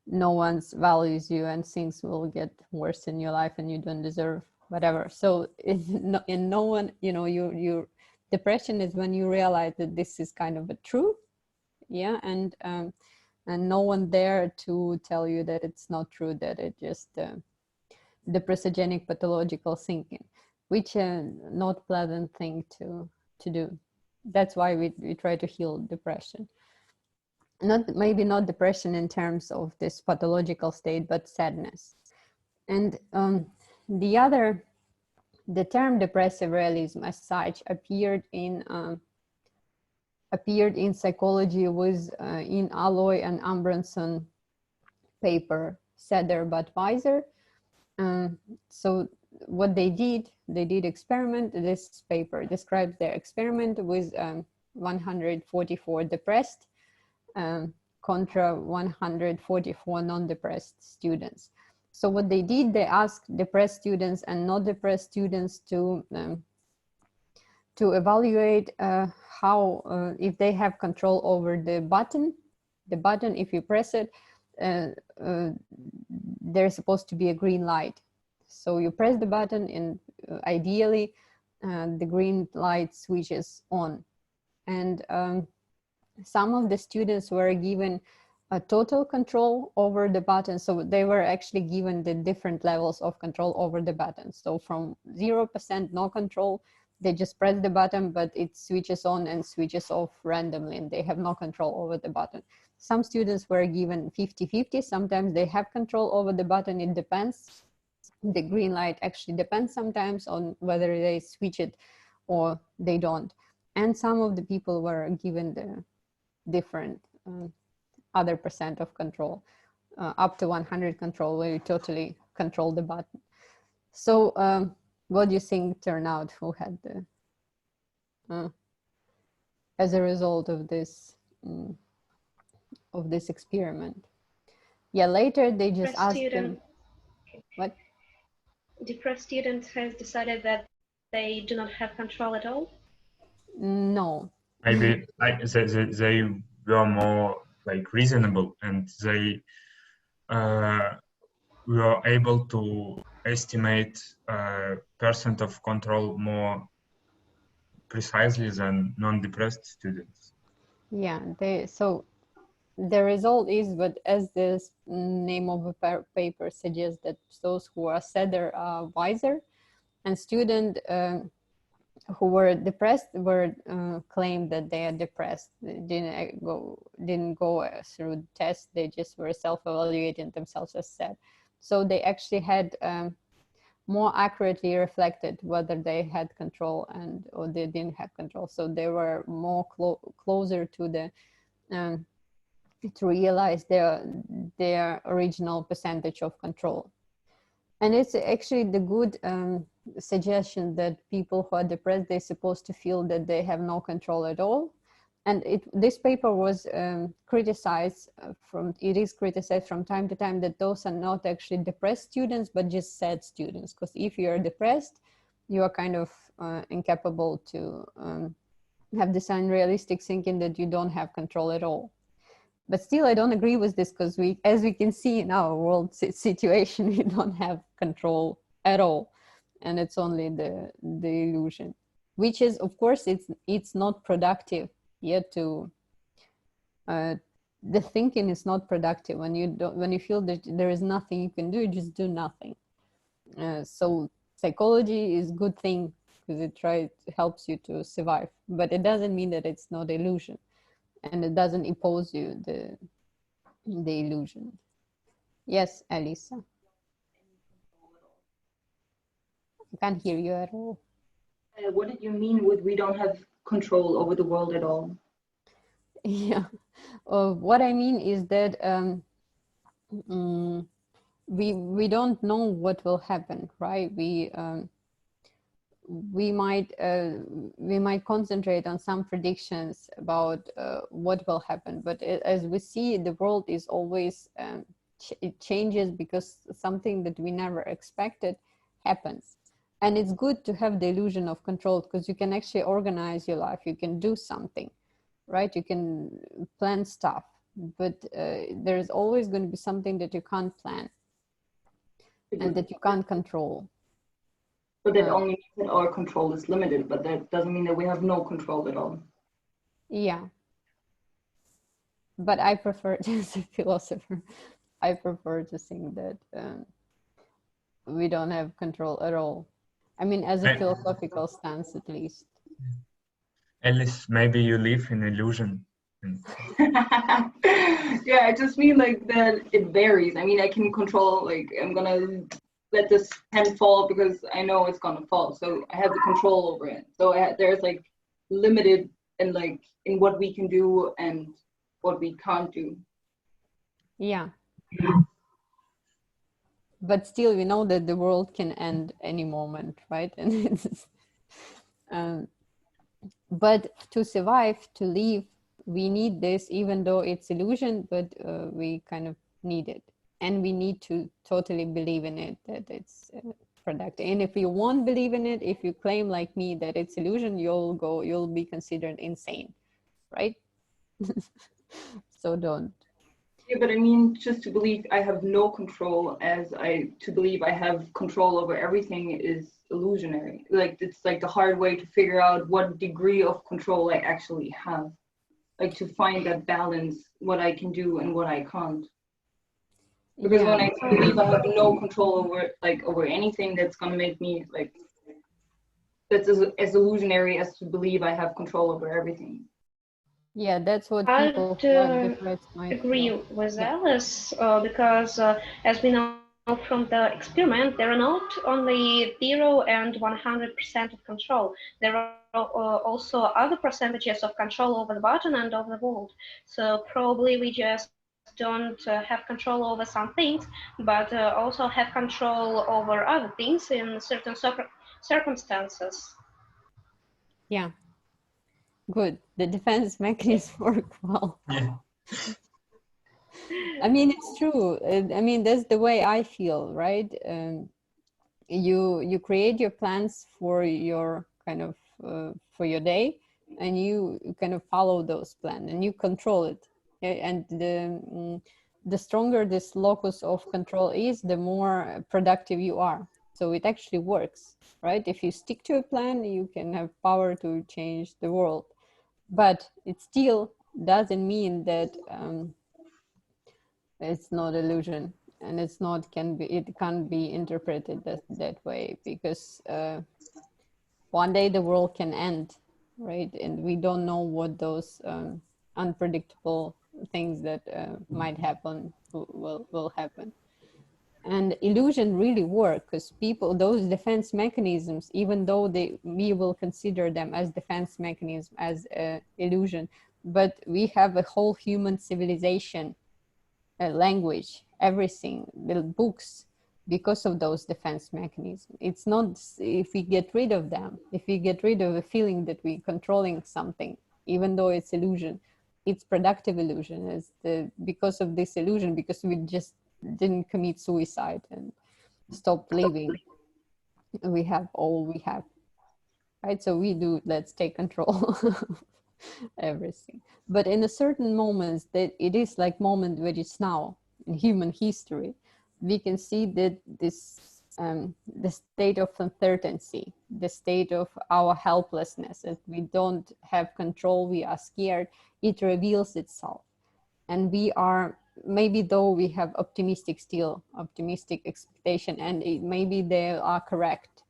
no one values you, and things will get worse in your life, and you don't deserve whatever. So in no one, your depression is when you realize that this is kind of a truth, yeah, and no one there to tell you that it's not true, that it just the presogenic pathological thinking, which not pleasant thing to do. That's why we try to heal depression. Maybe not depression in terms of this pathological state, but sadness. And the term depressive realism as such appeared in psychology with in Alloy and Ambronson paper, Seder but Weiser. So what they did experiment. This paper describes their experiment with 144 depressed contra 144 non-depressed students. So what they did, they asked depressed students and not depressed students to evaluate how if they have control over the button the button, if you press it, there's supposed to be a green light. So you press the button and ideally the green light switches on. And some of the students were given a total control over the button. So they were actually given the different levels of control over the button. So from 0% no control, they just press the button, but it switches on and switches off randomly, and they have no control over the button. Some students were given 50-50. Sometimes they have control over the button. It depends. The green light actually depends sometimes on whether they switch it or they don't. And some of the people were given the different other percent of control, up to 100 control, where you totally control the button. So what do you think turned out? Who had the as a result of this experiment? Yeah, later they just asked them. What? Depressed students has decided that they do not have control at all? No. Maybe like they were more like reasonable, and they were able to estimate percent of control more precisely than non-depressed students. Yeah, so the result is, but as the name of a paper suggests, that those who are sadder are wiser, and students who were depressed were claimed that they are depressed. They didn't go through the test. They just were self-evaluating themselves as sad. So they actually had more accurately reflected whether they had control or they didn't have control. So they were more closer to the to realize their original percentage of control. And it's actually the good suggestion that people who are depressed, they're supposed to feel that they have no control at all. And this paper was criticized it is criticized from time to time that those are not actually depressed students, but just sad students. Because if you are depressed, you are kind of incapable to have this unrealistic thinking that you don't have control at all. But still, I don't agree with this, because as we can see in our world situation, we don't have control at all, and it's only the illusion, which is, of course, it's not productive yet. The thinking is not productive when you feel that there is nothing you can do. You just do nothing. So psychology is a good thing because it helps you to survive, but it doesn't mean that it's not illusion. And it doesn't impose you the illusion. Yes, Alisa. I can't hear you at all. What did you mean with we don't have control over the world at all? Yeah, what I mean is that we don't know what will happen, right? We might concentrate on some predictions about what will happen, but as we see, the world is always it changes, because something that we never expected happens. And it's good to have the illusion of control, because you can actually organize your life. You can do something, right? You can plan stuff, but there's always going to be something that you can't plan and that you can't control. But that only means that our control is limited, but that doesn't mean that we have no control at all. Yeah. But I prefer, as a philosopher, I prefer to think that we don't have control at all. I mean, as a philosophical stance, at least. Alice, maybe you live in illusion. Yeah, I just mean like that it varies. I mean, I can control, like, I'm gonna let this pen fall because I know it's gonna fall, so I have the control over it. So there's like limited in like in what we can do and what we can't do. Yeah. But still, we know that the world can end any moment, right? And it's, but to survive, to live, we need this, even though it's illusion, but we kind of need it. And we need to totally believe in it, that it's productive. And if you won't believe in it, if you claim like me that it's illusion, you'll be considered insane, right? So don't. Yeah, but I mean, just to believe I have no control to believe I have control over everything is illusionary. Like, it's like the hard way to figure out what degree of control I actually have. Like, to find that balance, what I can do and what I can't. Because when I believe I have no control over anything, that's gonna make me like, that's as illusionary as to believe I have control over everything. Yeah, that's what I'd people who are depressed might agree feel. with Yeah. Alice because, as we know from the experiment, there are not only 0 and 100% of control. There are also other percentages of control over the button and over the world. So probably we just don't have control over some things, but also have control over other things in certain circumstances. Yeah. Good. The defense mechanism work well. Yeah. I mean, it's true. I mean, that's the way I feel, right? You create your plans for your kind of for your day, and you kind of follow those plans, and you control it. And the stronger this locus of control is, the more productive you are. So it actually works, right? If you stick to a plan, you can have power to change the world. But it still doesn't mean that it's not illusion, and it can't be interpreted that way, because one day the world can end, right? And we don't know what those unpredictable things that might happen will happen. And illusion really work, because people, those defense mechanisms, even though we will consider them as defense mechanism, as illusion, but we have a whole human civilization, language, everything, the books, because of those defense mechanisms. It's not, if we get rid of them, if we get rid of the feeling that we're controlling something, even though it's illusion, it's productive illusion. Because of this illusion, because we just didn't commit suicide and stop living, we have all we have, right? So let's take control everything. But in a certain moments, that it is like moment which is now in human history, we can see that the state of uncertainty, the state of our helplessness, that we don't have control, we are scared, it reveals itself. And we are, maybe though we have optimistic expectation, and maybe they are correct.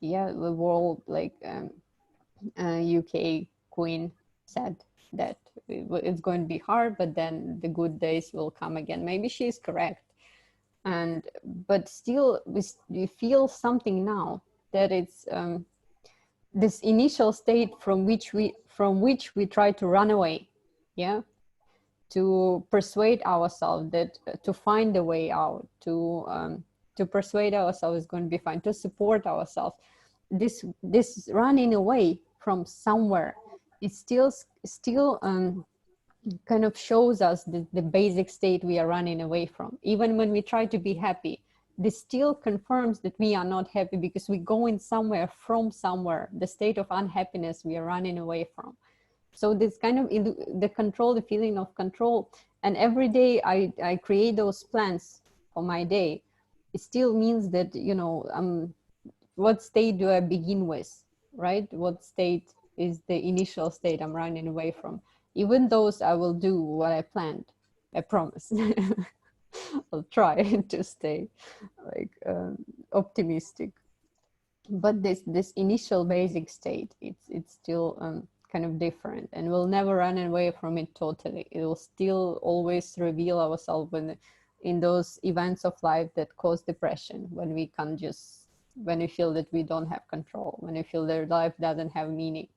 Yeah, the world, like UK Queen said that it's going to be hard, but then the good days will come again. Maybe she's correct. But still, we feel something now, that it's this initial state from which we try to run away. Yeah, to persuade ourselves that to find a way out, to persuade ourselves it's going to be fine, to support ourselves. This running away from somewhere, it still kind of shows us the basic state we are running away from. Even when we try to be happy, this still confirms that we are not happy, because we're going somewhere from somewhere, the state of unhappiness we are running away from. So this kind of the feeling of control, and every day I create those plans for my day, it still means that, what state do I begin with, right? What state is the initial state I'm running away from? Even those, I will do what I planned, I promise. I'll try to stay like optimistic. But this initial basic state, it's still kind of different, and we'll never run away from it totally. It will still always reveal ourselves in those events of life that cause depression, when we feel that we don't have control, when we feel their life doesn't have meaning.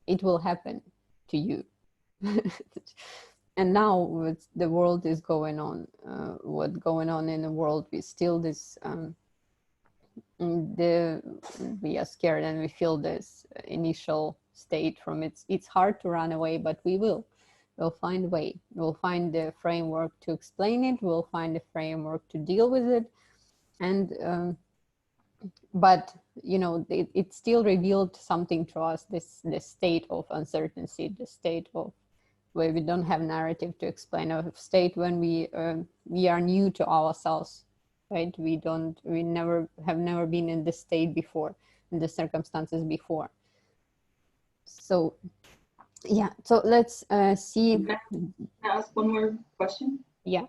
It will happen to you. And now with the world is going on, what's going on in the world, we still this we are scared, and we feel this initial state from it's hard to run away, but we'll find a way. We'll find the framework to explain it, we'll find the framework to deal with it. And but it still revealed something to us, this state of uncertainty, the state of where we don't have narrative to explain, a state when we are new to ourselves, right? We have never been in this state before, in the circumstances before. So yeah, so let's see. Can I ask one more question? Yeah.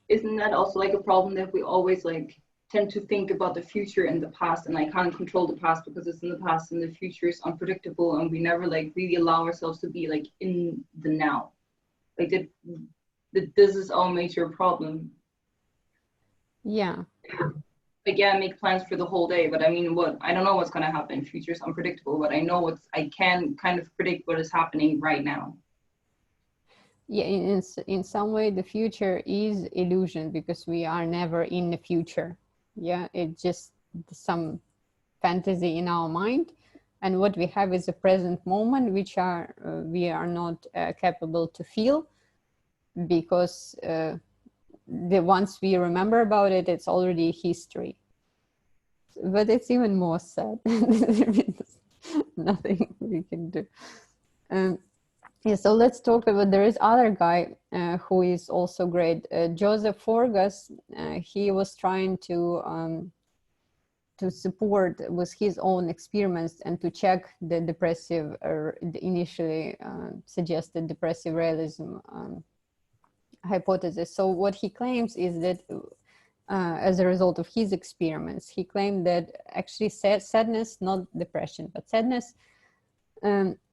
Isn't that also like a problem that we always like tend to think about the future and the past, and I can't control the past because it's in the past, and the future is unpredictable, and we never like really allow ourselves to be like in the now. Like that this is our major problem. Yeah. Like, yeah, I make plans for the whole day, but I mean, I don't know what's going to happen. Future is unpredictable, but I know I can kind of predict what is happening right now. Yeah, in some way, the future is illusion because we are never in the future. Yeah, it's just some fantasy in our mind, and what we have is a present moment, which we are not capable to feel, because once we remember about it, it's already history. But it's even more sad. There's nothing we can do. Yeah, so let's talk about, there is other guy who is also great, Joseph Forgas. He was trying to support with his own experiments and to check the depressive, the initially suggested depressive realism hypothesis. So what he claims is that as a result of his experiments, he claimed that actually sadness, not depression, but sadness,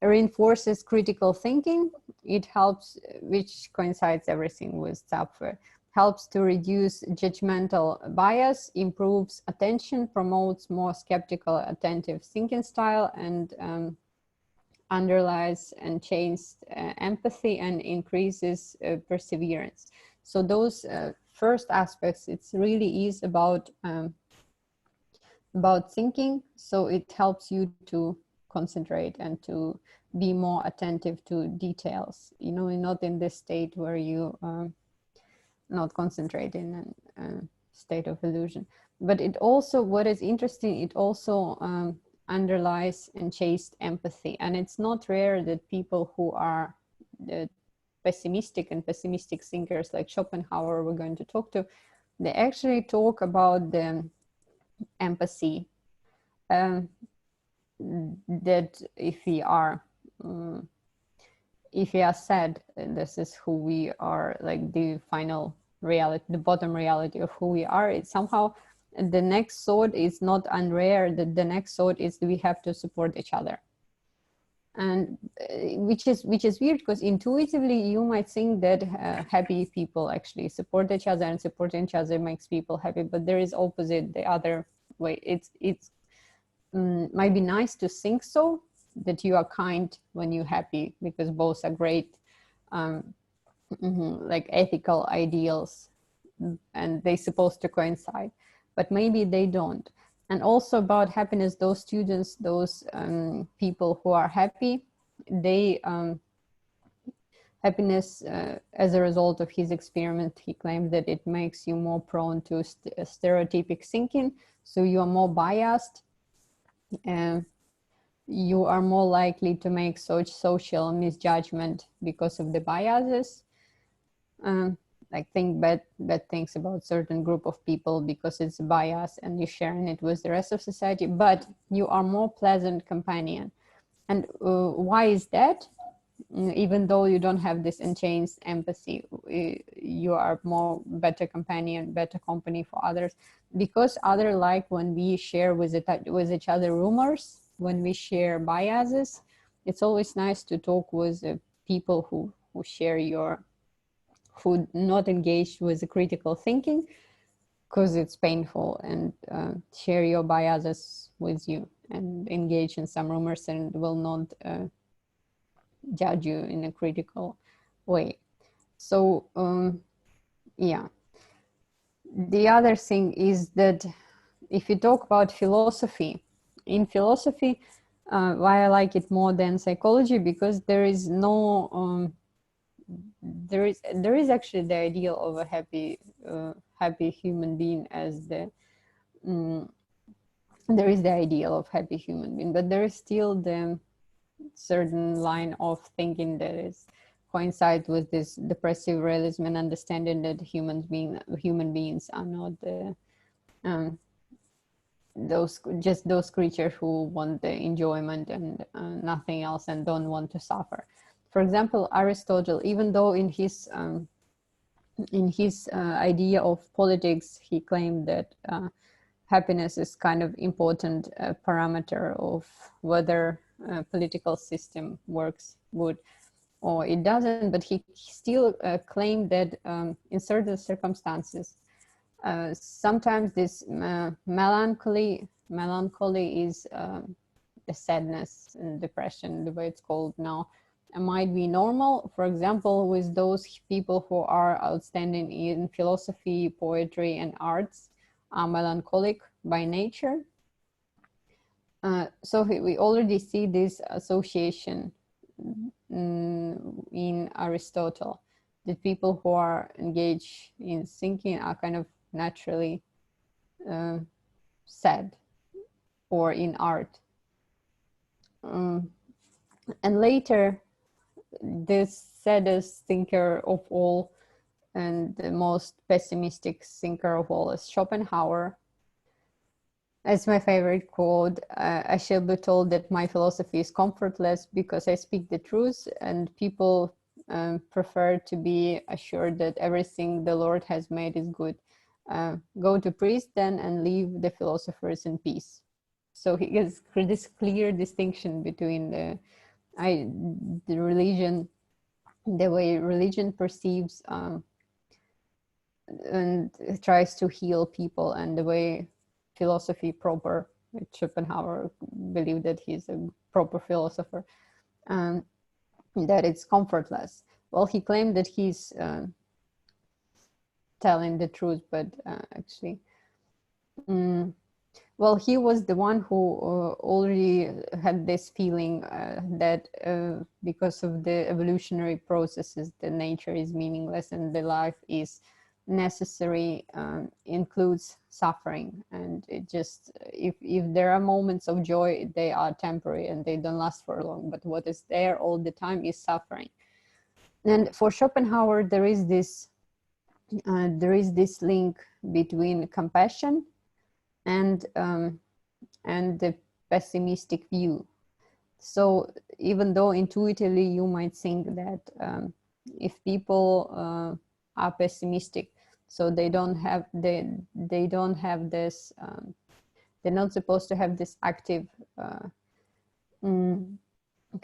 reinforces critical thinking. It helps, which coincides everything with Zapffe, helps to reduce judgmental bias, improves attention, promotes more skeptical, attentive thinking style, and underlies and changes empathy and increases perseverance. So those first aspects, it's really is about thinking. So it helps you to concentrate and to be more attentive to details, you know, not in this state where you not concentrate in a state of illusion. But it also, what is interesting, it also underlies and chased empathy. And it's not rare that people who are pessimistic thinkers like Schopenhauer we're going to talk to, they actually talk about the empathy, that if we are sad, this is who we are, like the final reality, the bottom reality of who we are. It's somehow the next thought is not unrare, that the next thought is we have to support each other. And which is weird, because intuitively you might think that happy people actually support each other, and supporting each other makes people happy, but there is opposite, the other way. It's might be nice to think so, that you are kind when you're happy, because both are great like ethical ideals, and they're supposed to coincide, but maybe they don't. And also about happiness, those students, those people who are happy, they happiness as a result of his experiment, he claimed that it makes you more prone to stereotypic thinking, so you are more biased, and you are more likely to make such social misjudgment because of the biases, like think bad things about certain group of people because it's bias and you're sharing it with the rest of society, but you are more pleasant companion. And why is that? Even though you don't have this unchanged empathy, you are more better companion, better company for others, because other like when we share with each other rumors, when we share biases, it's always nice to talk with people who share who not engaged with the critical thinking, because it's painful, and share your biases with you and engage in some rumors and will not judge you in a critical way. So yeah, the other thing is that if you talk about philosophy, in philosophy, why I like it more than psychology, because there is no there is actually the ideal of a happy human being as the there is the ideal of happy human being, but there is still the certain line of thinking that is coincide with this depressive realism and understanding that human beings are not those creatures who want the enjoyment and nothing else and don't want to suffer. For example, Aristotle, even though in his idea of politics, he claimed that happiness is kind of important parameter of whether a political system works good or it doesn't, but he still claimed that in certain circumstances, sometimes this melancholy is the sadness and depression, the way it's called now, might be normal. For example, with those people who are outstanding in philosophy, poetry, and arts, are melancholic by nature. So we already see this association in Aristotle, that people who are engaged in thinking are kind of naturally sad, or in art. And later, the saddest thinker of all and the most pessimistic thinker of all is Schopenhauer. That's my favorite quote. I shall be told that my philosophy is comfortless because I speak the truth, and people prefer to be assured that everything the Lord has made is good. Go to priest then and leave the philosophers in peace. So he has this clear distinction between the religion, the way religion perceives and tries to heal people, and the way philosophy proper, Schopenhauer believed that he's a proper philosopher, that it's comfortless. Well, he claimed that he's telling the truth, but actually, well, he was the one who already had this feeling that because of the evolutionary processes, the nature is meaningless and the life is necessary, includes suffering, and it just, if there are moments of joy, they are temporary and they don't last for long, but what is there all the time is suffering. And for Schopenhauer, there is this link between compassion and the pessimistic view. So even though intuitively you might think that if people are pessimistic, so they don't have this, they're not supposed to have this active kind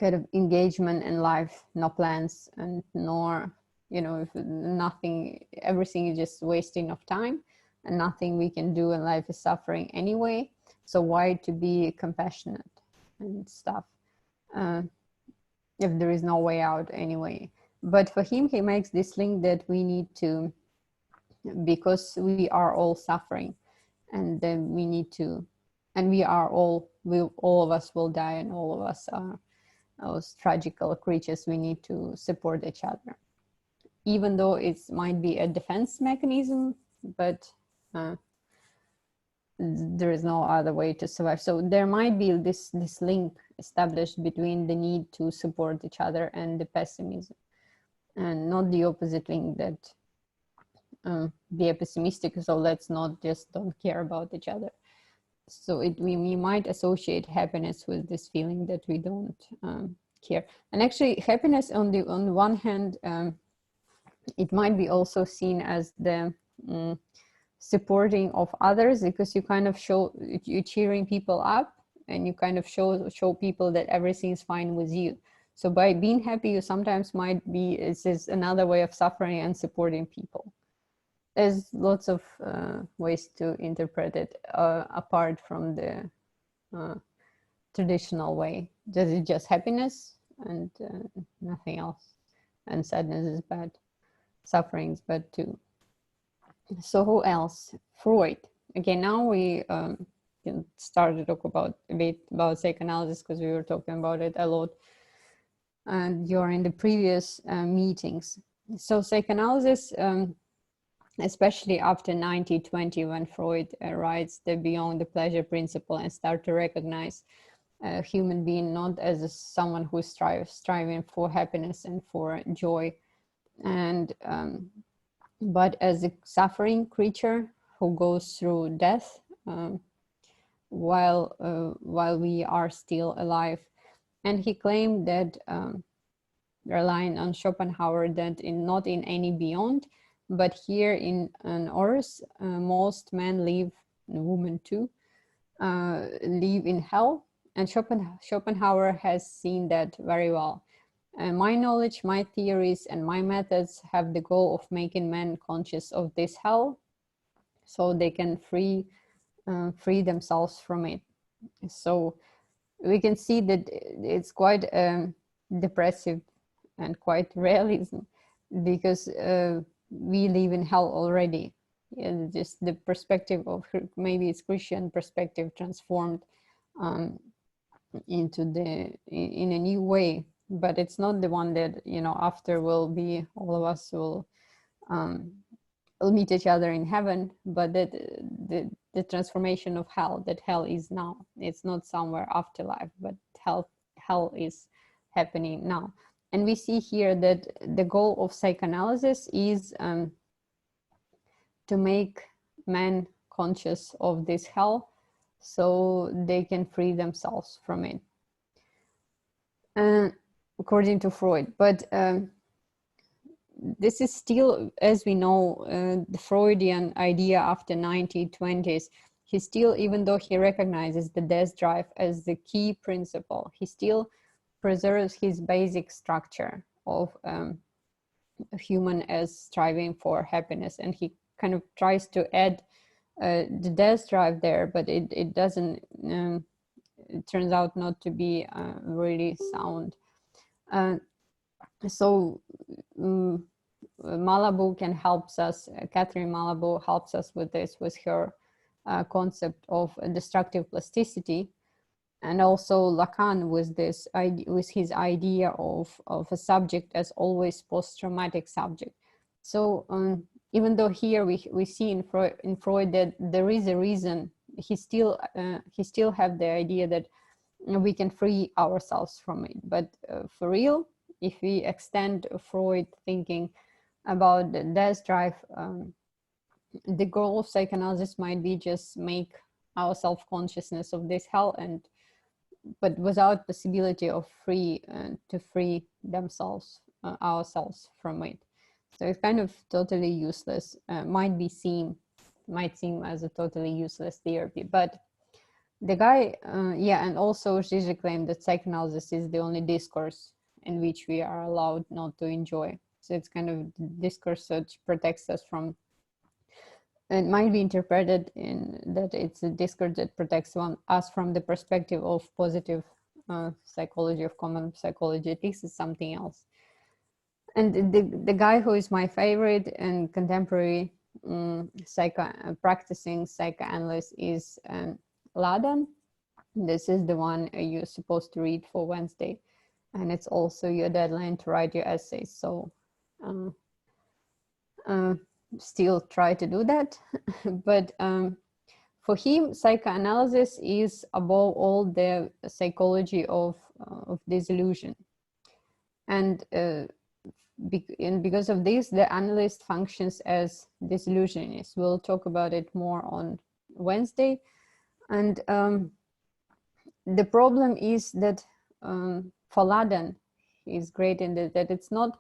of engagement in life, no plans, and nor, if nothing, everything is just wasting of time and nothing we can do in life is suffering anyway, so why to be compassionate and stuff if there is no way out anyway. But for him, he makes this link that we need to, because we are all suffering, and then we need to, and all of us will die, and all of us are those tragical creatures. We need to support each other, even though it might be a defense mechanism, but there is no other way to survive. So there might be this link established between the need to support each other and the pessimism, and not the opposite link that be pessimistic, so let's not just don't care about each other. So we might associate happiness with this feeling that we don't care. And actually, happiness on the one hand, it might be also seen as the supporting of others, because you kind of you're cheering people up, and you kind of show people that everything's fine with you. So by being happy, you sometimes might be, it's just another way of suffering and supporting people. There's lots of ways to interpret it apart from the traditional way. Does it just happiness and nothing else? And sadness is bad, suffering is bad too. So who else? Freud. Okay, now we can start to talk a bit about psychoanalysis, because we were talking about it a lot and during the previous meetings. So psychoanalysis, especially after 1920, when Freud writes the Beyond the Pleasure Principle and start to recognize a human being, not as someone who is striving for happiness and for joy, and but as a suffering creature who goes through death while we are still alive. And he claimed that, relying on Schopenhauer, that not in any beyond, but here in on Earth, most men live, and women too, live in hell. And Schopenhauer has seen that very well. My knowledge, my theories, and my methods have the goal of making men conscious of this hell, so they can free themselves from it. So we can see that it's quite depressive and quite realism, because we live in hell already. And just the perspective of, maybe it's Christian perspective transformed into in a new way, but it's not the one that, you know, after will be, all of us will meet each other in heaven, but that the transformation of hell, that hell is now, it's not somewhere afterlife, but hell is happening now. And we see here that the goal of psychoanalysis is to make men conscious of this hell, so they can free themselves from it, according to Freud. But this is still, as we know, the Freudian idea after 1920s. He still, even though he recognizes the death drive as the key principle, he still preserves his basic structure of a human as striving for happiness, and he kind of tries to add the death drive there, but it doesn't, it turns out not to be really sound. So Malibu can helps us, Catherine Malibu helps us with this, with her concept of destructive plasticity, and also Lacan with this with his idea of a subject as always post-traumatic subject. So even though here we see in Freud that there is a reason, he still have the idea that we can free ourselves from it. But for real, if we extend Freud thinking about the death drive, the goal of psychoanalysis might be just make our self-consciousness of this hell, but without possibility of to free themselves, ourselves from it. So it's kind of totally useless. Might seem as a totally useless therapy. But the guy, and also Reshe claimed that psychoanalysis is the only discourse in which we are allowed not to enjoy. So it's kind of discourse that protects us from. It might be interpreted in that it's a discourse that protects us from the perspective of positive psychology, of common psychology. At least it's something else. And the guy who is my favorite and contemporary practicing psychoanalyst is Ladan. This is the one you're supposed to read for Wednesday, and it's also your deadline to write your essays. So still try to do that. But for him, psychoanalysis is above all the psychology of disillusion, and because of this, the analyst functions as disillusionist. We'll talk about it more on Wednesday. And the problem is that for Ladan, he's great in that it's not,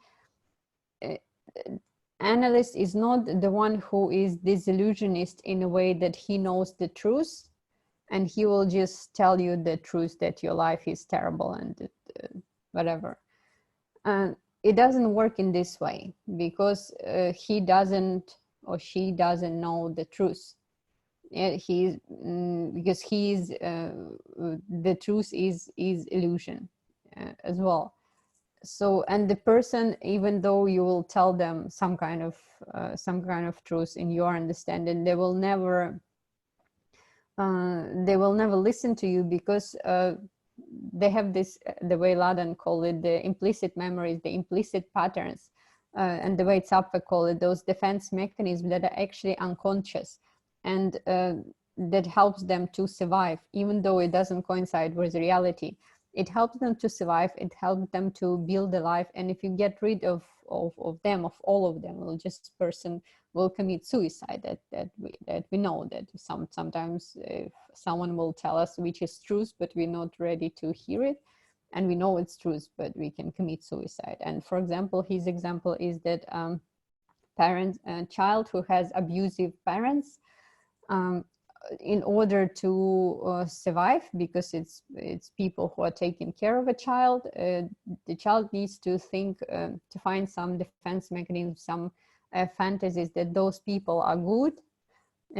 analyst is not the one who is disillusionist in a way that he knows the truth, and he will just tell you the truth that your life is terrible and whatever. And it doesn't work in this way, because he doesn't or she doesn't know the truth. Because the truth is illusion as well. So, and the person, even though you will tell them some kind of truth in your understanding, they will never listen to you, because they have this, the way Ladan called it, the implicit memories, the implicit patterns, and the way Zappa called it, those defense mechanisms that are actually unconscious. And that helps them to survive, even though it doesn't coincide with reality. It helps them to survive, it helps them to build a life. And if you get rid of them, of all of them, well, just person will commit suicide. That we know that sometimes if someone will tell us which is truth, but we're not ready to hear it, and we know it's truth, but we can commit suicide. And for example, his example is that a child who has abusive parents, in order to survive, because it's people who are taking care of a child, the child needs to think, to find some defense mechanism, some fantasies that those people are good,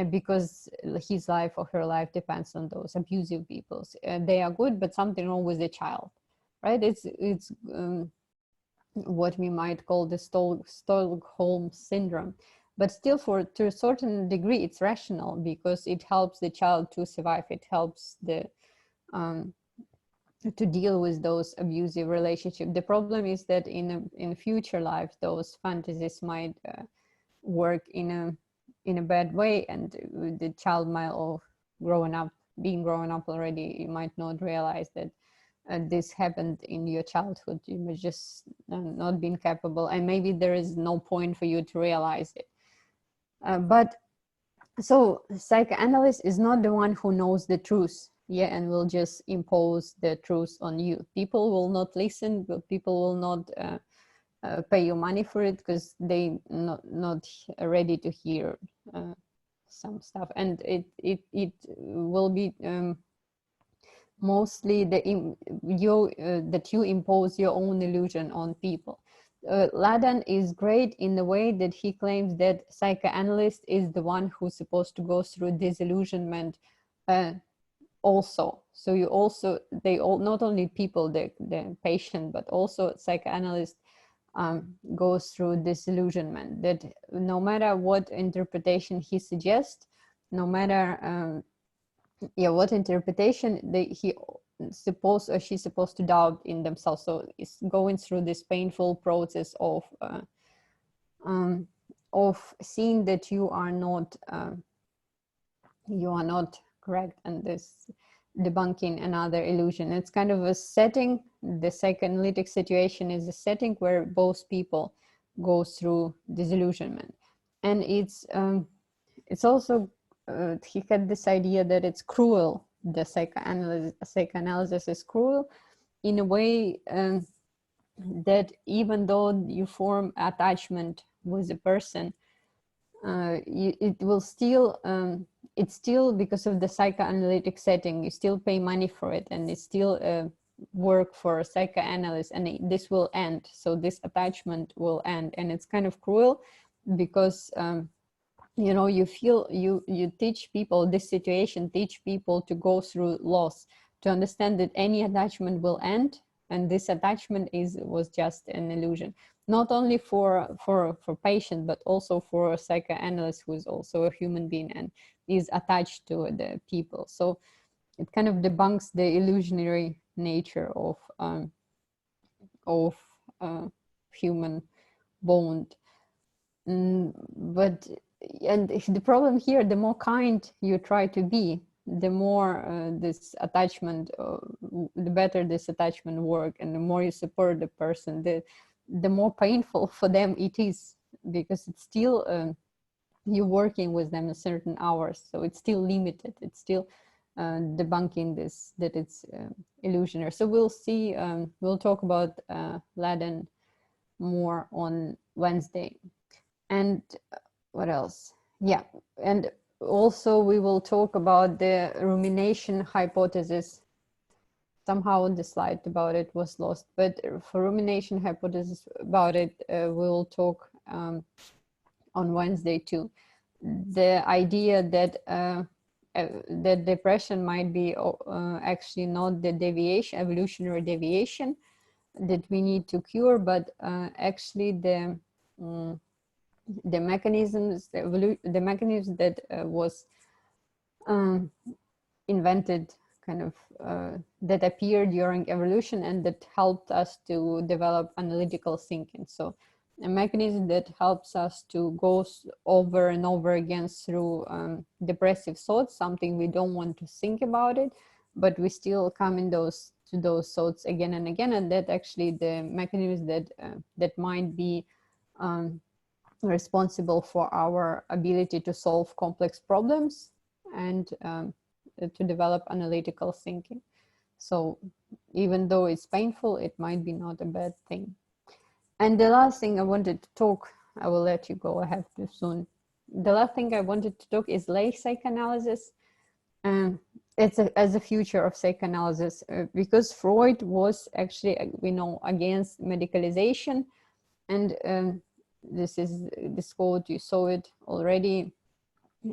because his life or her life depends on those abusive people. They are good, but something wrong with the child, right? It's what we might call the Stockholm syndrome. But still, to a certain degree, it's rational, because it helps the child to survive. It helps to deal with those abusive relationships. The problem is that in future life, those fantasies might work in a bad way, and the child might, being grown up already, you might not realize that this happened in your childhood. You may just not been capable, and maybe there is no point for you to realize it. But so psychoanalyst is not the one who knows the truth, and will just impose the truth on you. People will not listen, but people will not pay you money for it, because they not ready to hear some stuff. And it will be mostly that you impose your own illusion on people. Ladan is great in the way that he claims that psychoanalyst is the one who's supposed to go through disillusionment also. So not only people, the patient, but also psychoanalyst goes through disillusionment, that no matter what interpretation he suggests, no matter what interpretation he supposed or she's supposed to doubt in themselves. So it's going through this painful process of seeing that you are not correct, and this debunking another illusion. It's kind of a setting. The psychoanalytic situation is a setting where both people go through disillusionment, and it's also he had this idea that it's cruel. The psychoanalysis is cruel in a way that even though you form attachment with a person, it will still it's still, because of the psychoanalytic setting, you still pay money for it, and it's still work for a psychoanalyst, and this will end. So this attachment will end, and it's kind of cruel, because you feel you teach people, this situation teach people to go through loss, to understand that any attachment will end, and this attachment was just an illusion, not only for patient, but also for a psychoanalyst who is also a human being and is attached to the people. So it kind of debunks the illusionary nature of human bond. But the problem here, the more kind you try to be, the more this attachment, the better this attachment work, and the more you support the person, the more painful for them it is, because it's still you're working with them a certain hours, so it's still limited. It's still debunking this, that it's illusionary. So we'll see. We'll talk about Ladan more on Wednesday. And what else? Yeah, and also we will talk about the rumination hypothesis. Somehow the slide about it was lost, but for rumination hypothesis about it, we will talk on Wednesday too. The idea that that depression might be actually not the deviation, evolutionary deviation that we need to cure, but actually the mechanisms, the mechanisms that was invented, kind of that appeared during evolution, and that helped us to develop analytical thinking. So a mechanism that helps us to go over and over again through depressive thoughts, something we don't want to think about it, but we still come in to those thoughts again and again, and that actually the mechanisms that might be responsible for our ability to solve complex problems and to develop analytical thinking. So even though it's painful, it might be not a bad thing. And the last thing I wanted to talk, I will let you go, I have to soon. The last thing I wanted to talk is lay psychoanalysis. It's as a future of psychoanalysis, because Freud was actually, we know, against medicalization. And this quote, you saw it already,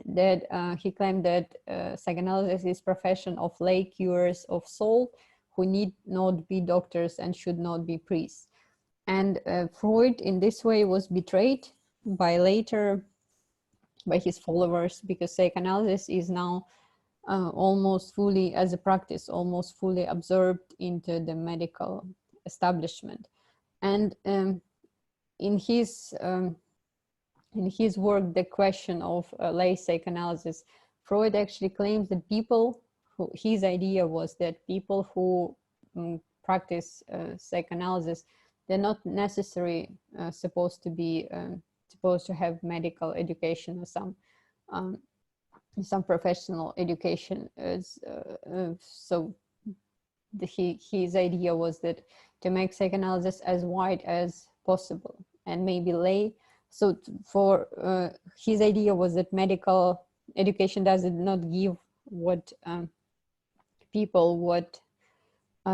that he claimed that psychoanalysis is profession of lay curers of soul who need not be doctors and should not be priests. And Freud in this way was betrayed by his followers, because psychoanalysis is now almost fully, as a practice, almost fully absorbed into the medical establishment. And in his work, The Question of Lay Psychoanalysis, Freud actually claims that his idea was that people who practice psychoanalysis, they're not necessarily supposed to have medical education or some professional education. So his idea was that to make psychoanalysis as wide as possible and maybe lay. So for his idea was that medical education does not give what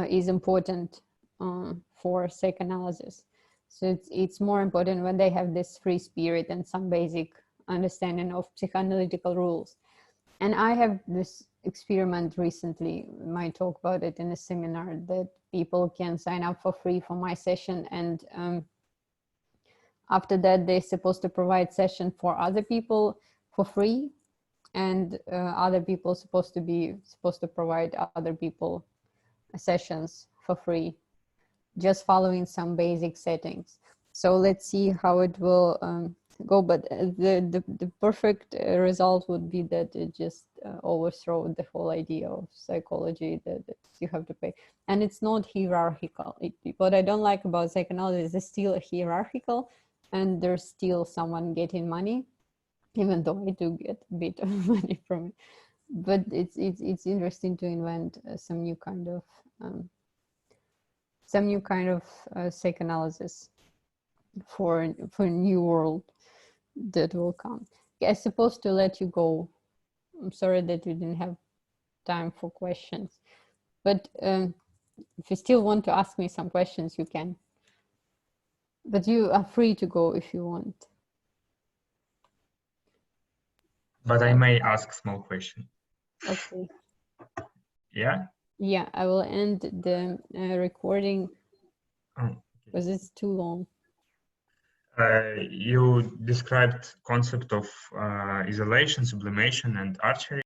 is important for psychoanalysis. So it's more important when they have this free spirit and some basic understanding of psychoanalytical rules. And I have this experiment recently, I might talk about it in a seminar, that people can sign up for free for my session, and after that they're supposed to provide session for other people for free, and other people supposed to provide other people sessions for free, just following some basic settings. So let's see how it will go, but the perfect result would be that it just overthrow the whole idea of psychology that you have to pay. And it's not hierarchical. What I don't like about psychoanalysis is still hierarchical, and there's still someone getting money, even though I do get a bit of money from it. But it's interesting to invent some new kind of psychoanalysis for a new world that will come. I was supposed to let you go. I'm sorry that we didn't have time for questions, but if you still want to ask me some questions, you can. But you are free to go if you want. But I may ask small question. Okay. Yeah? Yeah, I will end the recording because it's too long. You described concept of isolation, sublimation, and archery.